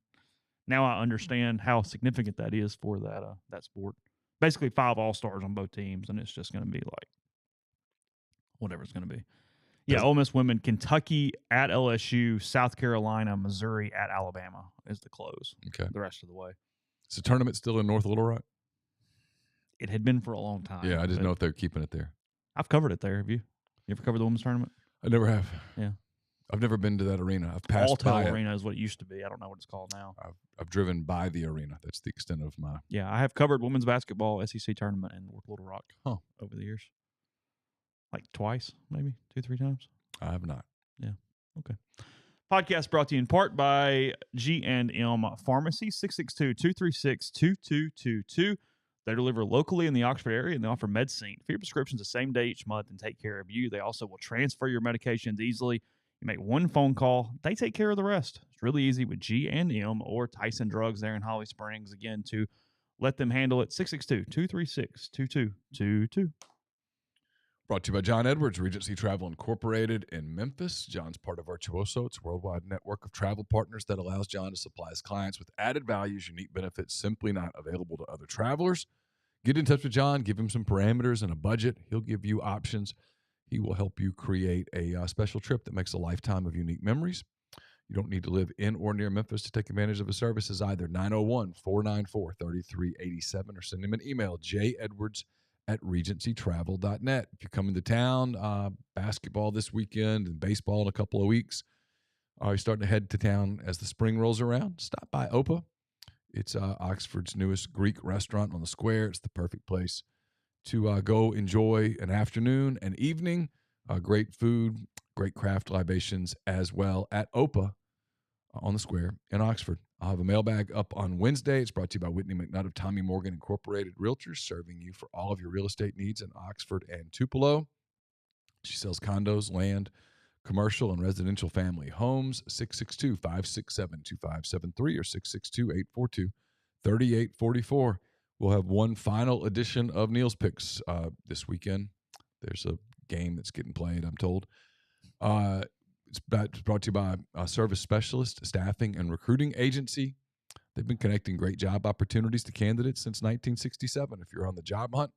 Now I understand how significant that is for that sport. Basically 5 all-stars on both teams, and it's just going to be like whatever it's going to be. Yeah, Ole Miss women, Kentucky at LSU, South Carolina, Missouri at Alabama is the close. Okay. The rest of the way. Is the tournament still in North Little Rock? It had been for a long time. Yeah, I didn't know if they're keeping it there. I've covered it there. Have you? You ever covered the women's tournament? I never have. Yeah. I've never been to that arena. I've passed by it. Arena is what it used to be. I don't know what it's called now. I've driven by the arena. That's the extent of my. Yeah, I have covered women's basketball SEC tournament in North Little Rock over the years. Like twice, maybe 2-3 times. I have not. Yeah. Okay. Podcast brought to you in part by G&M Pharmacy, 662-236-2222. They deliver locally in the Oxford area, and they offer MedSync for your prescriptions the same day each month and take care of you. They also will transfer your medications easily. You make one phone call. They take care of the rest. It's really easy with G&M or Tyson Drugs there in Holly Springs. Again, to let them handle it, 662-236-2222. Brought to you by John Edwards, Regency Travel Incorporated in Memphis. John's part of Virtuoso. It's a worldwide network of travel partners that allows John to supply his clients with added values, unique benefits simply not available to other travelers. Get in touch with John. Give him some parameters and a budget. He'll give you options. He will help you create a special trip that makes a lifetime of unique memories. You don't need to live in or near Memphis to take advantage of his services either. 901-494-3387 or send him an email, jedwards@regencytravel.net. If you're coming to town, basketball this weekend and baseball in a couple of weeks, you're starting to head to town as the spring rolls around, stop by Opa. It's Oxford's newest Greek restaurant on the square. It's the perfect place to go enjoy an afternoon, an evening, great food, great craft libations as well at Opa on the square in Oxford. I'll have a mailbag up on Wednesday. It's brought to you by Whitney McNutt of Tommy Morgan Incorporated Realtors, serving you for all of your real estate needs in Oxford and Tupelo. She sells condos, land, commercial, and residential family homes. 662-567-2573 or 662-842-3844. We'll have one final edition of Neal's Picks this weekend. There's a game that's getting played, I'm told. It's brought to you by Service Specialist Staffing and Recruiting Agency. They've been connecting great job opportunities to candidates since 1967. If you're on the job hunt,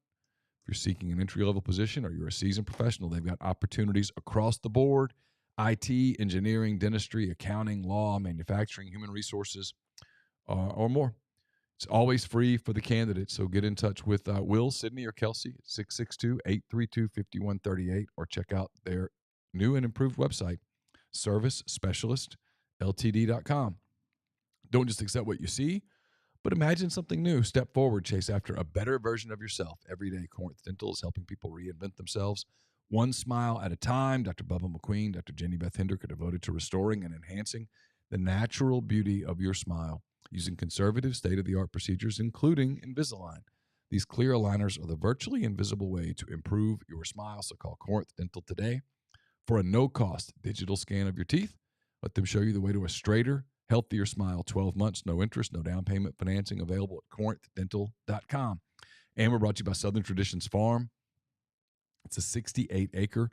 if you're seeking an entry-level position, or you're a seasoned professional, they've got opportunities across the board: IT, engineering, dentistry, accounting, law, manufacturing, human resources, or more. It's always free for the candidates, so get in touch with Will, Sydney, or Kelsey at 662-832-5138 or check out their new and improved website, Service Specialist Ltd.com. Don't just accept what you see, but imagine something new. Step forward, chase after a better version of yourself. Every day, Corinth Dental is helping people reinvent themselves one smile at a time. Dr. Bubba McQueen, Dr. Jenny Beth Hendrick are devoted to restoring and enhancing the natural beauty of your smile using conservative, state-of-the-art procedures, including Invisalign. These clear aligners are the virtually invisible way to improve your smile, so call Corinth Dental today for a no-cost digital scan of your teeth. Let them show you the way to a straighter, healthier smile. 12 months, no interest, no down payment financing available at corinthdental.com. And we're brought to you by Southern Traditions Farm. It's a 68-acre,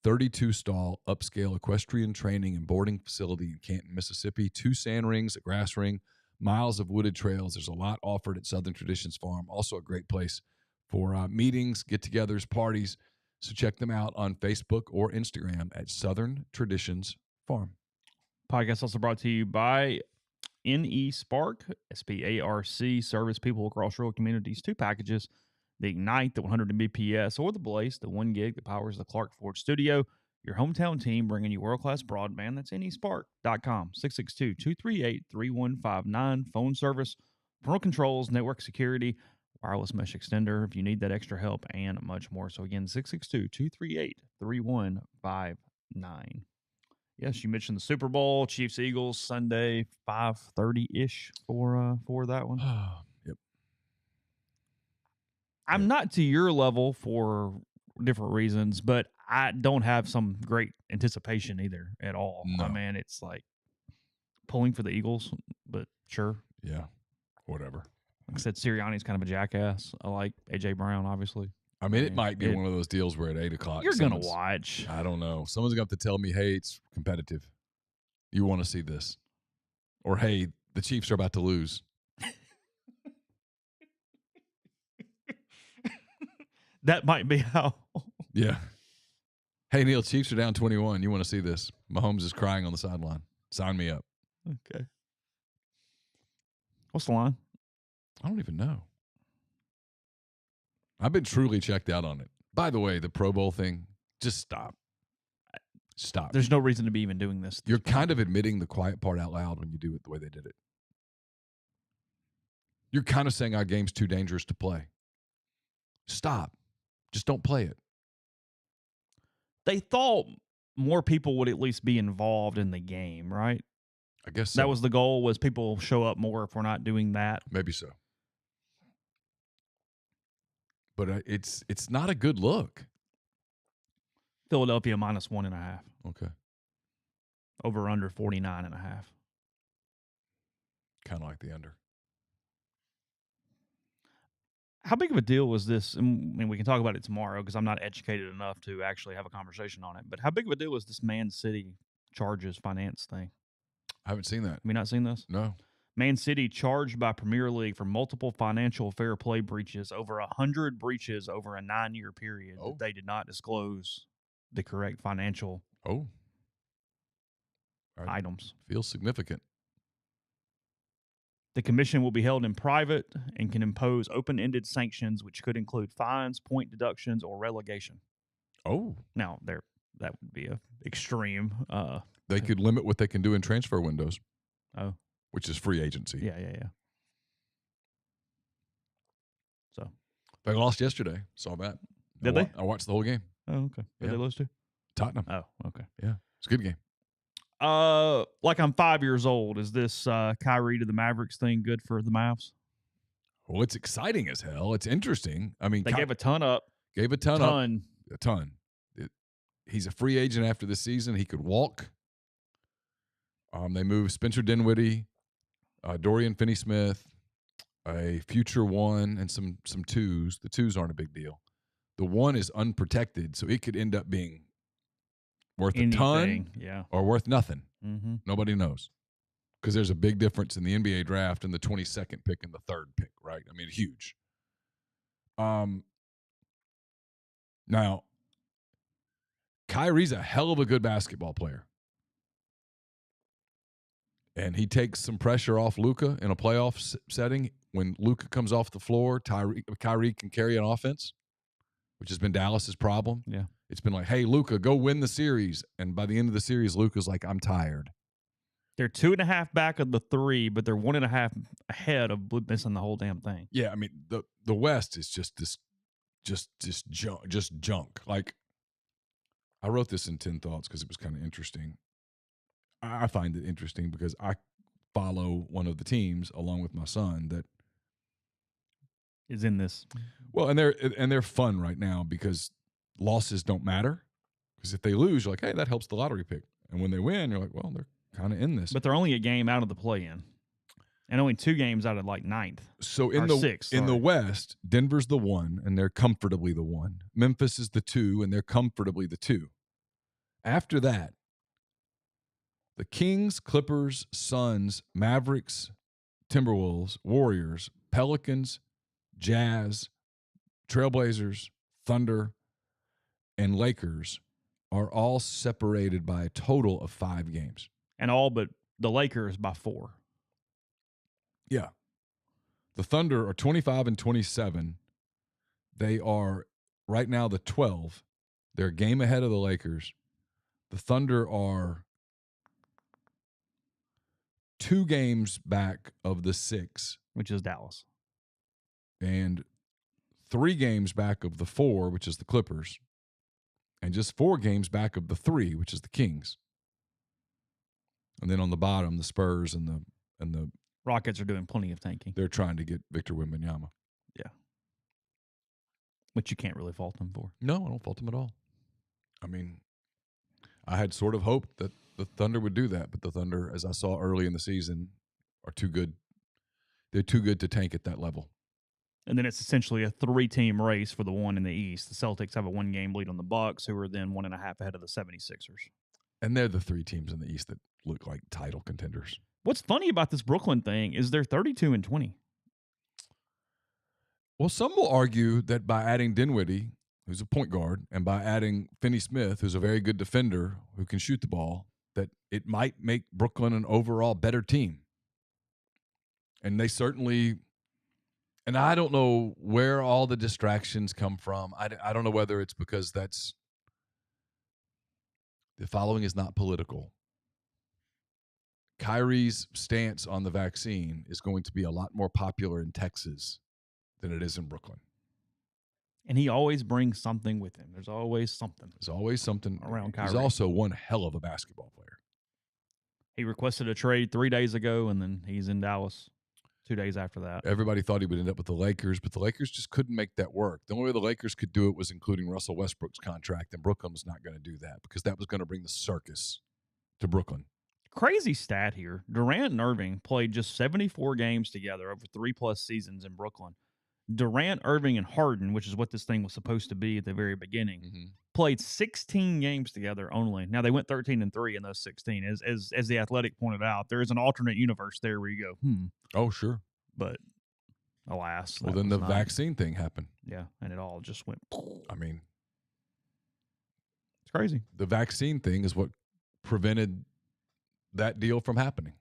32-stall, upscale equestrian training and boarding facility in Canton, Mississippi. 2 sand rings, a grass ring, miles of wooded trails. There's a lot offered at Southern Traditions Farm. Also a great place for meetings, get-togethers, parties. So check them out on Facebook or Instagram at Southern Traditions Farm. Podcast also brought to you by NE Spark, SPARC, service people across rural communities. 2 packages, the Ignite, the 100 Mbps, or the Blaze, the 1 gig that powers the Clark Ford studio. Your hometown team bringing you world-class broadband. That's nespark.com, 662-238-3159. Phone service, parental controls, network security, wireless mesh extender if you need that extra help, and much more. So again, 662-238-3159. Yes, you mentioned the Super Bowl, Chiefs Eagles Sunday 5:30-ish for that one. Yep. I'm not to your level for different reasons, but I don't have some great anticipation either at all. No. I mean, it's like pulling for the Eagles, but sure. Yeah, whatever. Like I said, Sirianni's kind of a jackass. I like A.J. Brown, obviously. I mean, it might be one of those deals where at 8 o'clock. You're going to watch. I don't know. Someone's going to have to tell me, hey, it's competitive. You want to see this. Or, hey, the Chiefs are about to lose. That might be how. Yeah. Hey, Neal, Chiefs are down 21. You want to see this. Mahomes is crying on the sideline. Sign me up. Okay. What's the line? I don't even know. I've been truly checked out on it. By the way, the Pro Bowl thing, just stop. Stop. There's no reason to be even doing this. You're kind of admitting the quiet part out loud when you do it the way they did it. You're kind of saying our game's too dangerous to play. Stop. Just don't play it. They thought more people would at least be involved in the game, right? I guess so. That was the goal, was people show up more if we're not doing that. Maybe so. But it's not a good look. Philadelphia minus 1.5. Okay. Over under 49.5. Kind of like the under. How big of a deal was this? I mean, we can talk about it tomorrow because I'm not educated enough to actually have a conversation on it. But how big of a deal was this Man City charges finance thing? I haven't seen that. Have you not seen this? No. Man City charged by Premier League for multiple financial fair play breaches, over 100 breaches over a 9-year period. Oh. That they did not disclose the correct financial items. Feels significant. The commission will be held in private and can impose open-ended sanctions, which could include fines, point deductions, or relegation. Oh. Now, that would be a extreme. They could limit what they can do in transfer windows. Oh. Which is free agency. Yeah. So. They lost yesterday. Saw that. Did they? I watched the whole game. Oh, okay. Did they lose to? Tottenham. Oh, okay. Yeah. It's a good game. Like I'm 5 years old. Is this Kyrie to the Mavericks thing good for the Mavs? Well, it's exciting as hell. It's interesting. I mean, they gave a ton up. A ton. He's a free agent after the season. He could walk. They moved Spencer Dinwiddie, Dorian Finney-Smith, a future one, and some twos. The twos aren't a big deal. The one is unprotected, so it could end up being worth a ton or worth nothing. Mm-hmm. Nobody knows, because there's a big difference in the NBA draft and the 22nd pick and the 3rd pick, right? I mean, huge. Now, Kyrie's a hell of a good basketball player. And he takes some pressure off Luka in a playoff setting. When Luka comes off the floor, Kyrie can carry an offense, which has been Dallas's problem. Yeah. It's been like, hey, Luka, go win the series. And by the end of the series, Luka's like, I'm tired. They're 2.5 back of the 3, but they're 1.5 ahead of missing the whole damn thing. Yeah, I mean, the West is just junk. Like, I wrote this in 10 Thoughts because it was kind of interesting. I find it interesting because I follow one of the teams along with my son that is in this. Well, and they're fun right now because losses don't matter. Because if they lose, you're like, hey, that helps the lottery pick. And when they win, you're like, well, they're kind of in this. But they're only a game out of the play-in. And only 2 games out of like 9th. So in the West, Denver's the 1, and they're comfortably the 1. Memphis is the 2, and they're comfortably the 2. After that, the Kings, Clippers, Suns, Mavericks, Timberwolves, Warriors, Pelicans, Jazz, Trailblazers, Thunder, and Lakers are all separated by a total of 5 games. And all but the Lakers by 4. Yeah. The Thunder are 25 and 27. They are right now the 12. They're a game ahead of the Lakers. The Thunder are 2 games back of the 6, which is Dallas, and 3 games back of the 4, which is the Clippers, and just 4 games back of the 3, which is the Kings. And then on the bottom, the Spurs and the Rockets are doing plenty of tanking. They're trying to get Victor Wembanyama. Yeah. Which you can't really fault them for. No, I don't fault them at all. I mean, I had sort of hoped that the Thunder would do that, but the Thunder, as I saw early in the season, are too good. They're too good to tank at that level. And then it's essentially a 3-team race for the 1 in the East. The Celtics have a 1-game lead on the Bucks, who are then 1.5 ahead of the 76ers. And they're the 3 teams in the East that look like title contenders. What's funny about this Brooklyn thing is they're 32 and 20. Well, some will argue that by adding Dinwiddie, who's a point guard, and by adding Finney-Smith, who's a very good defender who can shoot the ball, that it might make Brooklyn an overall better team. And they certainly, and I don't know where all the distractions come from. I don't know whether it's because the following is not political. Kyrie's stance on the vaccine is going to be a lot more popular in Texas than it is in Brooklyn. And he always brings something with him. There's always something. There's always something around Kyrie. He's also one hell of a basketball player. He requested a trade 3 days ago, and then he's in Dallas 2 days after that. Everybody thought he would end up with the Lakers, but the Lakers just couldn't make that work. The only way the Lakers could do it was including Russell Westbrook's contract, and Brooklyn was not going to do that because that was going to bring the circus to Brooklyn. Crazy stat here. Durant and Irving played just 74 games together over 3+ seasons in Brooklyn. Durant, Irving, and Harden, which is what this thing was supposed to be at the very beginning, played 16 games together only. Now, they went 13-3 in those 16. As the Athletic pointed out, there is an alternate universe there where you go, Oh, sure. But alas. Well, then the vaccine thing happened. Yeah, and it all just went. I mean, it's crazy. The vaccine thing is what prevented that deal from happening.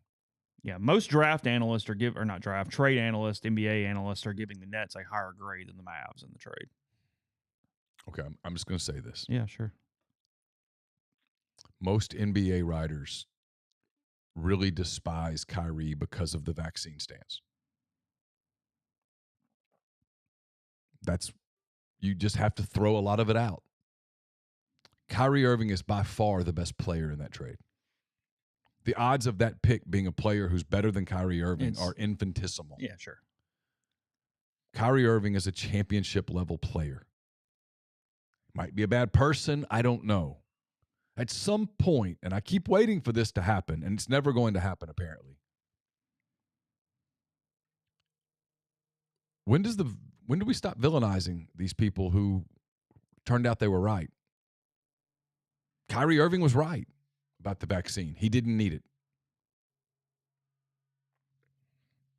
Yeah, most trade analysts, NBA analysts are giving the Nets a higher grade than the Mavs in the trade. Okay, I'm just going to say this. Yeah, sure. Most NBA writers really despise Kyrie because of the vaccine stance. You just have to throw a lot of it out. Kyrie Irving is by far the best player in that trade. The odds of that pick being a player who's better than Kyrie Irving are infinitesimal. Yeah, sure. Kyrie Irving is a championship-level player. Might be a bad person. I don't know. At some point, and I keep waiting for this to happen, and it's never going to happen, apparently. When do we stop villainizing these people who turned out they were right? Kyrie Irving was right about the vaccine. He didn't need it.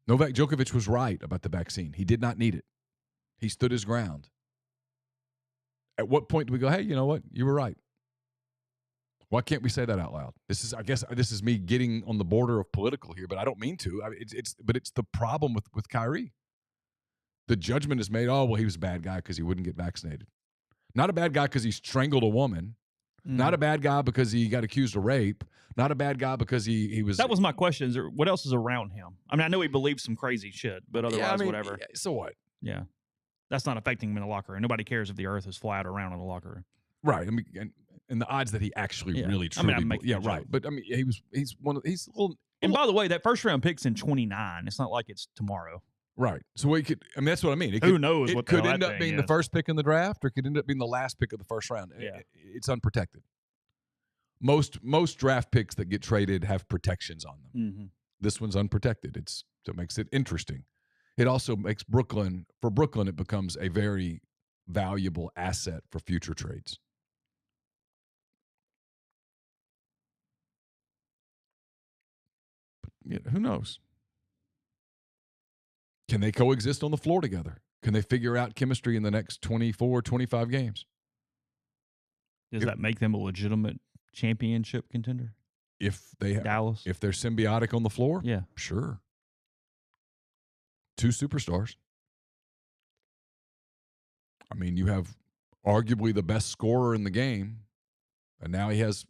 Novak Djokovic was right about the vaccine. He did not need it. He stood his ground. At what point do we go, hey, you know what? You were right. Why can't we say that out loud? I guess this is me getting on the border of political here, but I don't mean to. But it's the problem with Kyrie. The judgment is made, oh, well, he was a bad guy because he wouldn't get vaccinated. Not a bad guy because he strangled a woman. Not a bad guy because he got accused of rape. Not a bad guy because he was. That was my question. What else is around him? I mean, I know he believes some crazy shit, but otherwise, whatever. So what? Yeah. That's not affecting him in the locker room. Nobody cares if the earth is flat or round in the locker room. Right. I mean, and the odds that he actually really truly. Right. But I mean, he's a little. And by the way, that first round pick's in 29. It's not like it's tomorrow. Right. So that's what I mean. Who knows? It could end up being the first pick in the draft, or it could end up being the last pick of the first round. Yeah. It's unprotected. Most draft picks that get traded have protections on them. Mm-hmm. This one's unprotected. So it makes it interesting. It also makes Brooklyn, it becomes a very valuable asset for future trades. But who knows? Can they coexist on the floor together? Can they figure out chemistry in the next 24, 25 games? Does that make them a legitimate championship contender? If they have Dallas, if they're symbiotic on the floor, yeah, sure. 2 superstars. I mean, you have arguably the best scorer in the game, and now he has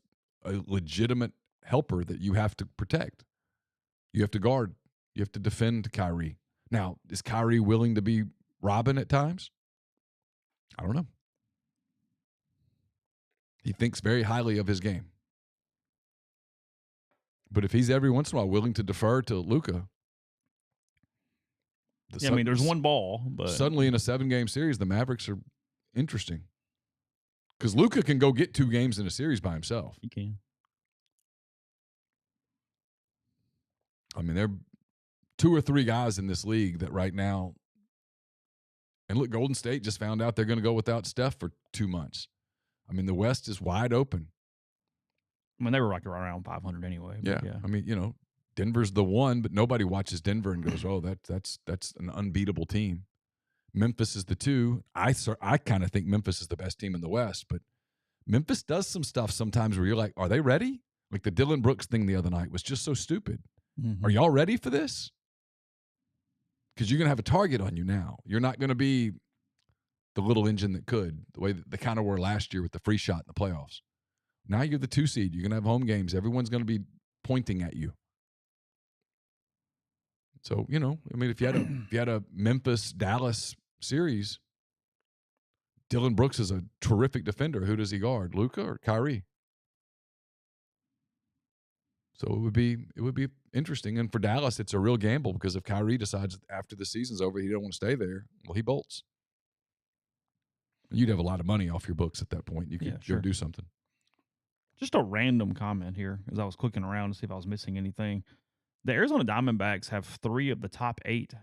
a legitimate helper that you have to protect. You have to guard. You have to defend Kyrie. Now, is Kyrie willing to be Robin at times? I don't know. He thinks very highly of his game. But if he's every once in a while willing to defer to Luka, I mean, there's one ball, but suddenly in a 7-game series, the Mavericks are interesting because Luka can go get 2 games in a series by himself. He can. I mean, there are 2 or 3 guys in this league that right now, and look, Golden State just found out they're going to go without Steph for 2 months. I mean, the West is wide open. I mean, they were like around 500 anyway. Yeah. I mean, Denver's the one, but nobody watches Denver and goes, "Oh, that's an unbeatable team." Memphis is the 2. I kind of think Memphis is the best team in the West, but Memphis does some stuff sometimes where you're like, "Are they ready?" Like the Dylan Brooks thing the other night was just so stupid. Mm-hmm. Are y'all ready for this? Because you're going to have a target on you now. You're not going to be the little engine that could, the way that they kind of were last year with the free shot in the playoffs. Now you're the 2 seed. You're going to have home games. Everyone's going to be pointing at you. So, I mean, if you had a Memphis-Dallas series, Dylan Brooks is a terrific defender. Who does he guard, Luka or Kyrie? So it would be interesting. And for Dallas, it's a real gamble because if Kyrie decides after the season's over he don't want to stay there, well, he bolts. You'd have a lot of money off your books at that point. You could go do something. Just a random comment here as I was clicking around to see if I was missing anything. The Arizona Diamondbacks have 3 of the top 8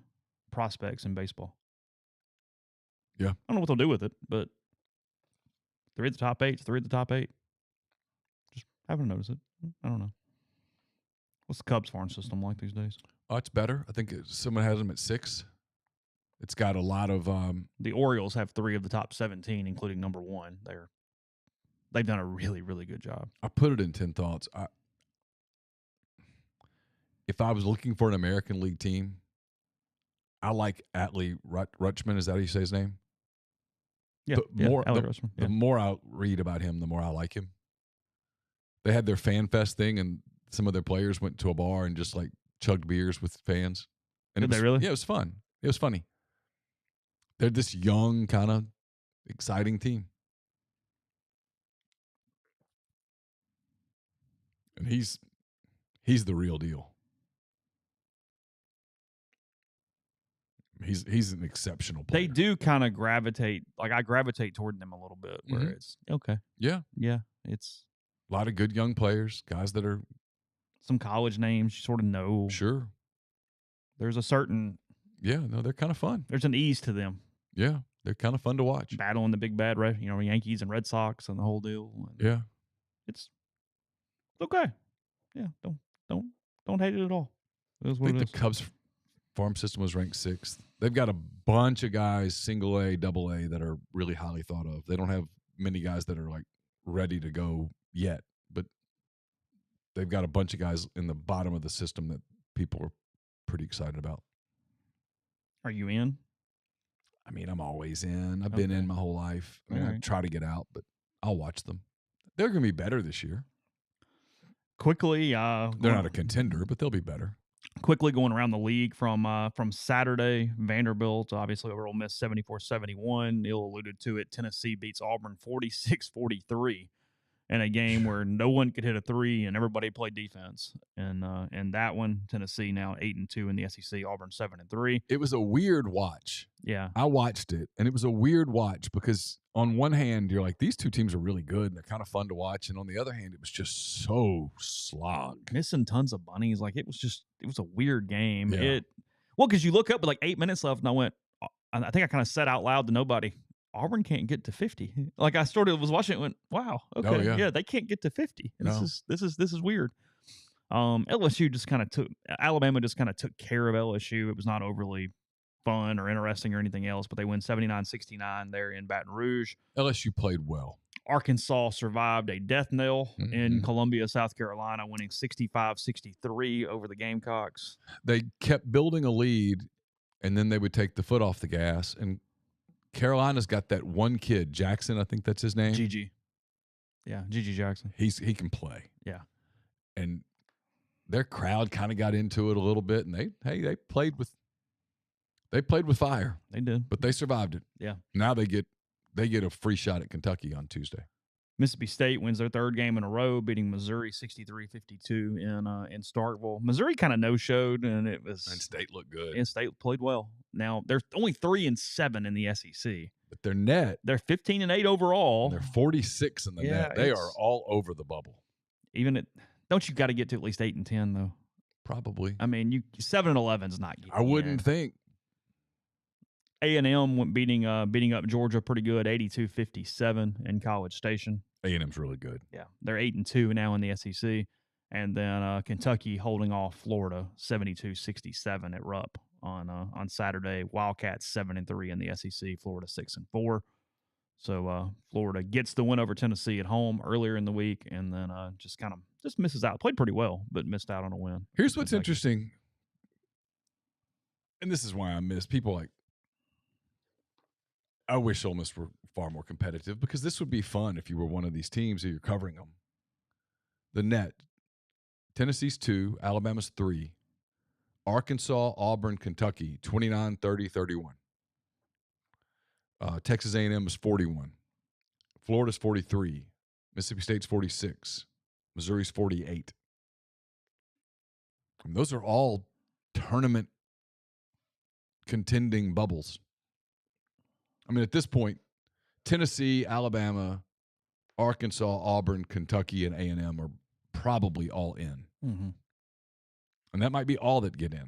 prospects in baseball. Yeah. I don't know what they'll do with it, but 3 of the top 8, 3 of the top 8. Just haven't noticed it. I don't know. What's the Cubs farm system like these days? Oh, it's better. I think someone has them at 6. It's got a lot of the Orioles have 3 of the top 17, including number 1. They've done a really, really good job. I put it in 10 thoughts. If I was looking for an American League team, I like Atlee Rutschman. Is that how you say his name? Yeah. The more I read about him, the more I like him. They had their Fan Fest thing, and some of their players went to a bar and just like chugged beers with fans. And Did they really? Yeah, it was fun. It was funny. They're this young, kind of exciting team. And he's the real deal. He's an exceptional player. They do kind of gravitate, like I gravitate toward them a little bit, where it's okay. Yeah. Yeah. It's a lot of good young players, guys that are some college names you sort of know. Sure. There's a certain they're kind of fun. There's an ease to them. Yeah. They're kind of fun to watch. Battling the big bad, Yankees and Red Sox and the whole deal. Yeah. It's okay. Yeah. Don't hate it at all. I think the Cubs farm system was ranked 6th. They've got a bunch of guys, single A, double A, that are really highly thought of. They don't have many guys that are like ready to go yet, but they've got a bunch of guys in the bottom of the system that people are pretty excited about. Are you in? I mean, I'm always in. I've been Okay. in my whole life. I mean, All I right. try to get out, but I'll watch them. They're going to be better this year. Quickly, They're not a contender, but they'll be better. quickly going around the league from Saturday, Vanderbilt obviously over Ole Miss 74-71. Neal alluded to it. Tennessee beats Auburn 46-43 in a game where no one could hit a three and everybody played defense. And that one, Tennessee now 8-2 in the SEC, Auburn 7-3. It was a weird watch. Yeah. I watched it, and it was a weird watch because on one hand, you're like, these two teams are really good, and they're kind of fun to watch. And on the other hand, it was just so slog. Missing tons of bunnies. Like, it was a weird game. Yeah. Well, because you look up with like 8 minutes left, and I went, I think I kind of said out loud to nobody, Auburn can't get to 50. Like, I was watching it and went, wow, okay, yeah, they can't get to 50. This is weird. LSU just kind of Alabama just kind of took care of LSU. It was not overly fun or interesting or anything else, but they win 79-69 there in Baton Rouge. LSU played well. Arkansas survived a death knell in Columbia, South Carolina, winning 65-63 over the Gamecocks. They kept building a lead, and then they would take the foot off the gas. And Carolina's got that one kid, Jackson, I think that's his name. Gigi. Yeah, Gigi Jackson. He can play. Yeah. And their crowd kind of got into it a little bit, and they played with fire. They did. But they survived it. Yeah. Now they get a free shot at Kentucky on Tuesday. Mississippi State wins their third game in a row, beating Missouri 63-52 in Starkville. Missouri kind of no-showed, and State looked good. And State played well. Now they're only 3-7 in the SEC, but their net, they're 15-8 overall. They're 46 in the net. They are all over the bubble. Don't you got to get to at least 8-10 though? Probably. I mean, 7-11 is not. I wouldn't think. A&M went beating up Georgia pretty good, 82-57 in College Station. A&M's really good. Yeah, they're 8-2 now in the SEC, and then Kentucky holding off Florida 72-67 at Rupp on Saturday. Wildcats 7-3 in the SEC, Florida 6-4. So Florida gets the win over Tennessee at home earlier in the week, and then just misses out. Played pretty well, but missed out on a win. Here's what's interesting, and this is why I miss people like. I wish Ole Miss were far more competitive because this would be fun if you were one of these teams and you're covering them. The net, Tennessee's 2, Alabama's 3, Arkansas, Auburn, Kentucky, 29, 30, 31. Texas A&M is 41. Florida's 43. Mississippi State's 46. Missouri's 48. And those are all tournament contending bubbles. I mean, at this point, Tennessee, Alabama, Arkansas, Auburn, Kentucky, and A&M are probably all in. Mm-hmm. And that might be all that get in.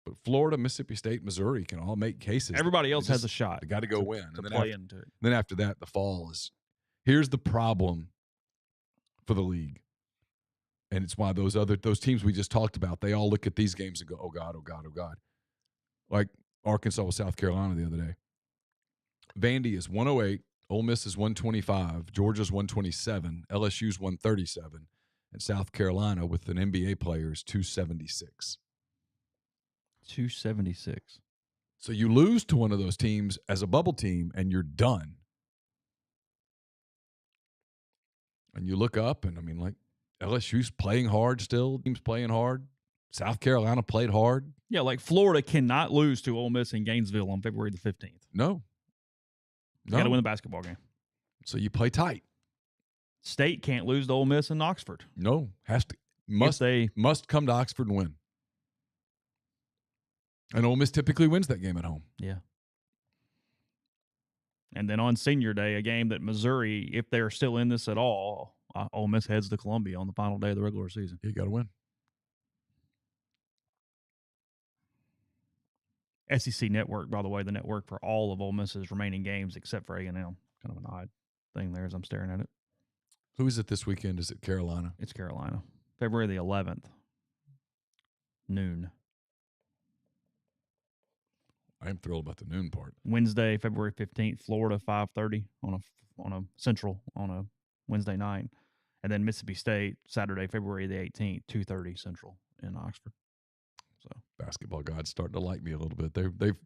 But Florida, Mississippi State, Missouri can all make cases. Everybody else has a shot. They got to go win. To play into it. Then after that, the fall is – here's the problem for the league. And it's why those teams we just talked about, they all look at these games and go, oh, God, oh, God, oh, God. Like Arkansas with South Carolina the other day. Vandy is 108, Ole Miss is 125, Georgia's 127, LSU's 137, and South Carolina with an NBA player is 276. 276. So you lose to one of those teams as a bubble team, and you're done. And you look up, and I mean, like, LSU's playing hard still. Team's playing hard. South Carolina played hard. Yeah, like Florida cannot lose to Ole Miss in Gainesville on February the 15th. No. Got to win the basketball game. So you play tight. State can't lose to Ole Miss in Oxford. No. Must come to Oxford and win. And Ole Miss typically wins that game at home. Yeah. And then on Senior Day, a game that Missouri, if they're still in this at all, Ole Miss heads to Columbia on the final day of the regular season. You got to win. SEC Network, by the way, the network for all of Ole Miss's remaining games except for A&M. Kind of an odd thing there as I'm staring at it. Who is it this weekend? Is it Carolina? It's Carolina. February the 11th, noon. I am thrilled about the noon part. Wednesday, February 15th, Florida, 5:30 on a Central on a Wednesday night. And then Mississippi State, Saturday, February the 18th, 2:30 Central in Oxford. So basketball God's starting to like me a little bit.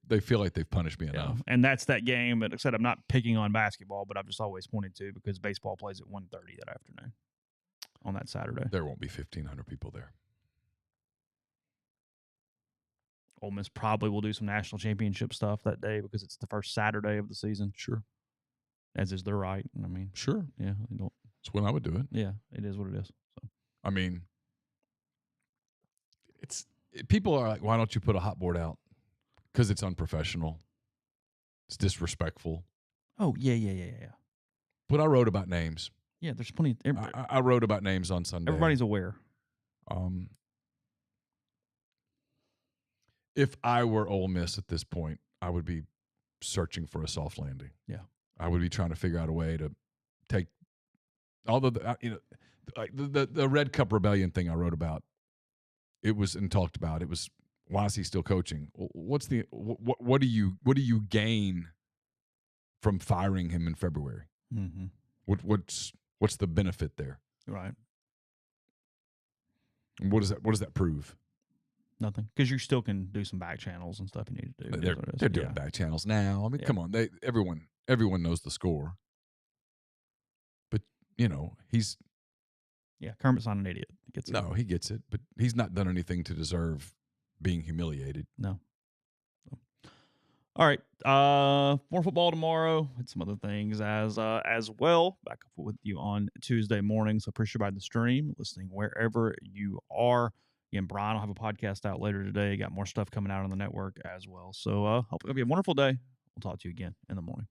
They feel like they've punished me enough. And that's that game. But like I said, I'm not picking on basketball, but I've just always pointed to because baseball plays at 1:30 that afternoon on that Saturday. There won't be 1,500 people there. Ole Miss probably will do some national championship stuff that day because it's the first Saturday of the season. Sure. As is their right. I mean, sure. Yeah. Don't. That's when I would do it. Yeah. It is what it is. So. I mean, people are like, why don't you put a hot board out? Because it's unprofessional. It's disrespectful. Oh, yeah. But I wrote about names. Yeah, there's plenty. I wrote about names on Sunday. Everybody's aware. If I were Ole Miss at this point, I would be searching for a soft landing. Yeah. I would be trying to figure out a way to take, although the Red Cup Rebellion thing I wrote about, it was and talked about. It was, why is he still coaching? What do you gain from firing him in February? Mm-hmm. What's the benefit there? Right. And what does that prove? Nothing, because you still can do some back channels and stuff you need to do. They're doing back channels now. I mean, come on, everyone knows the score. But he's Kermit's not an idiot. He gets it. No, he gets it, but he's not done anything to deserve being humiliated. No. All right, more football tomorrow and some other things as well. Back up with you on Tuesday morning. So appreciate by the stream, listening wherever you are. Again, Brian will have a podcast out later today. Got more stuff coming out on the network as well. So hope you have a wonderful day. We'll talk to you again in the morning.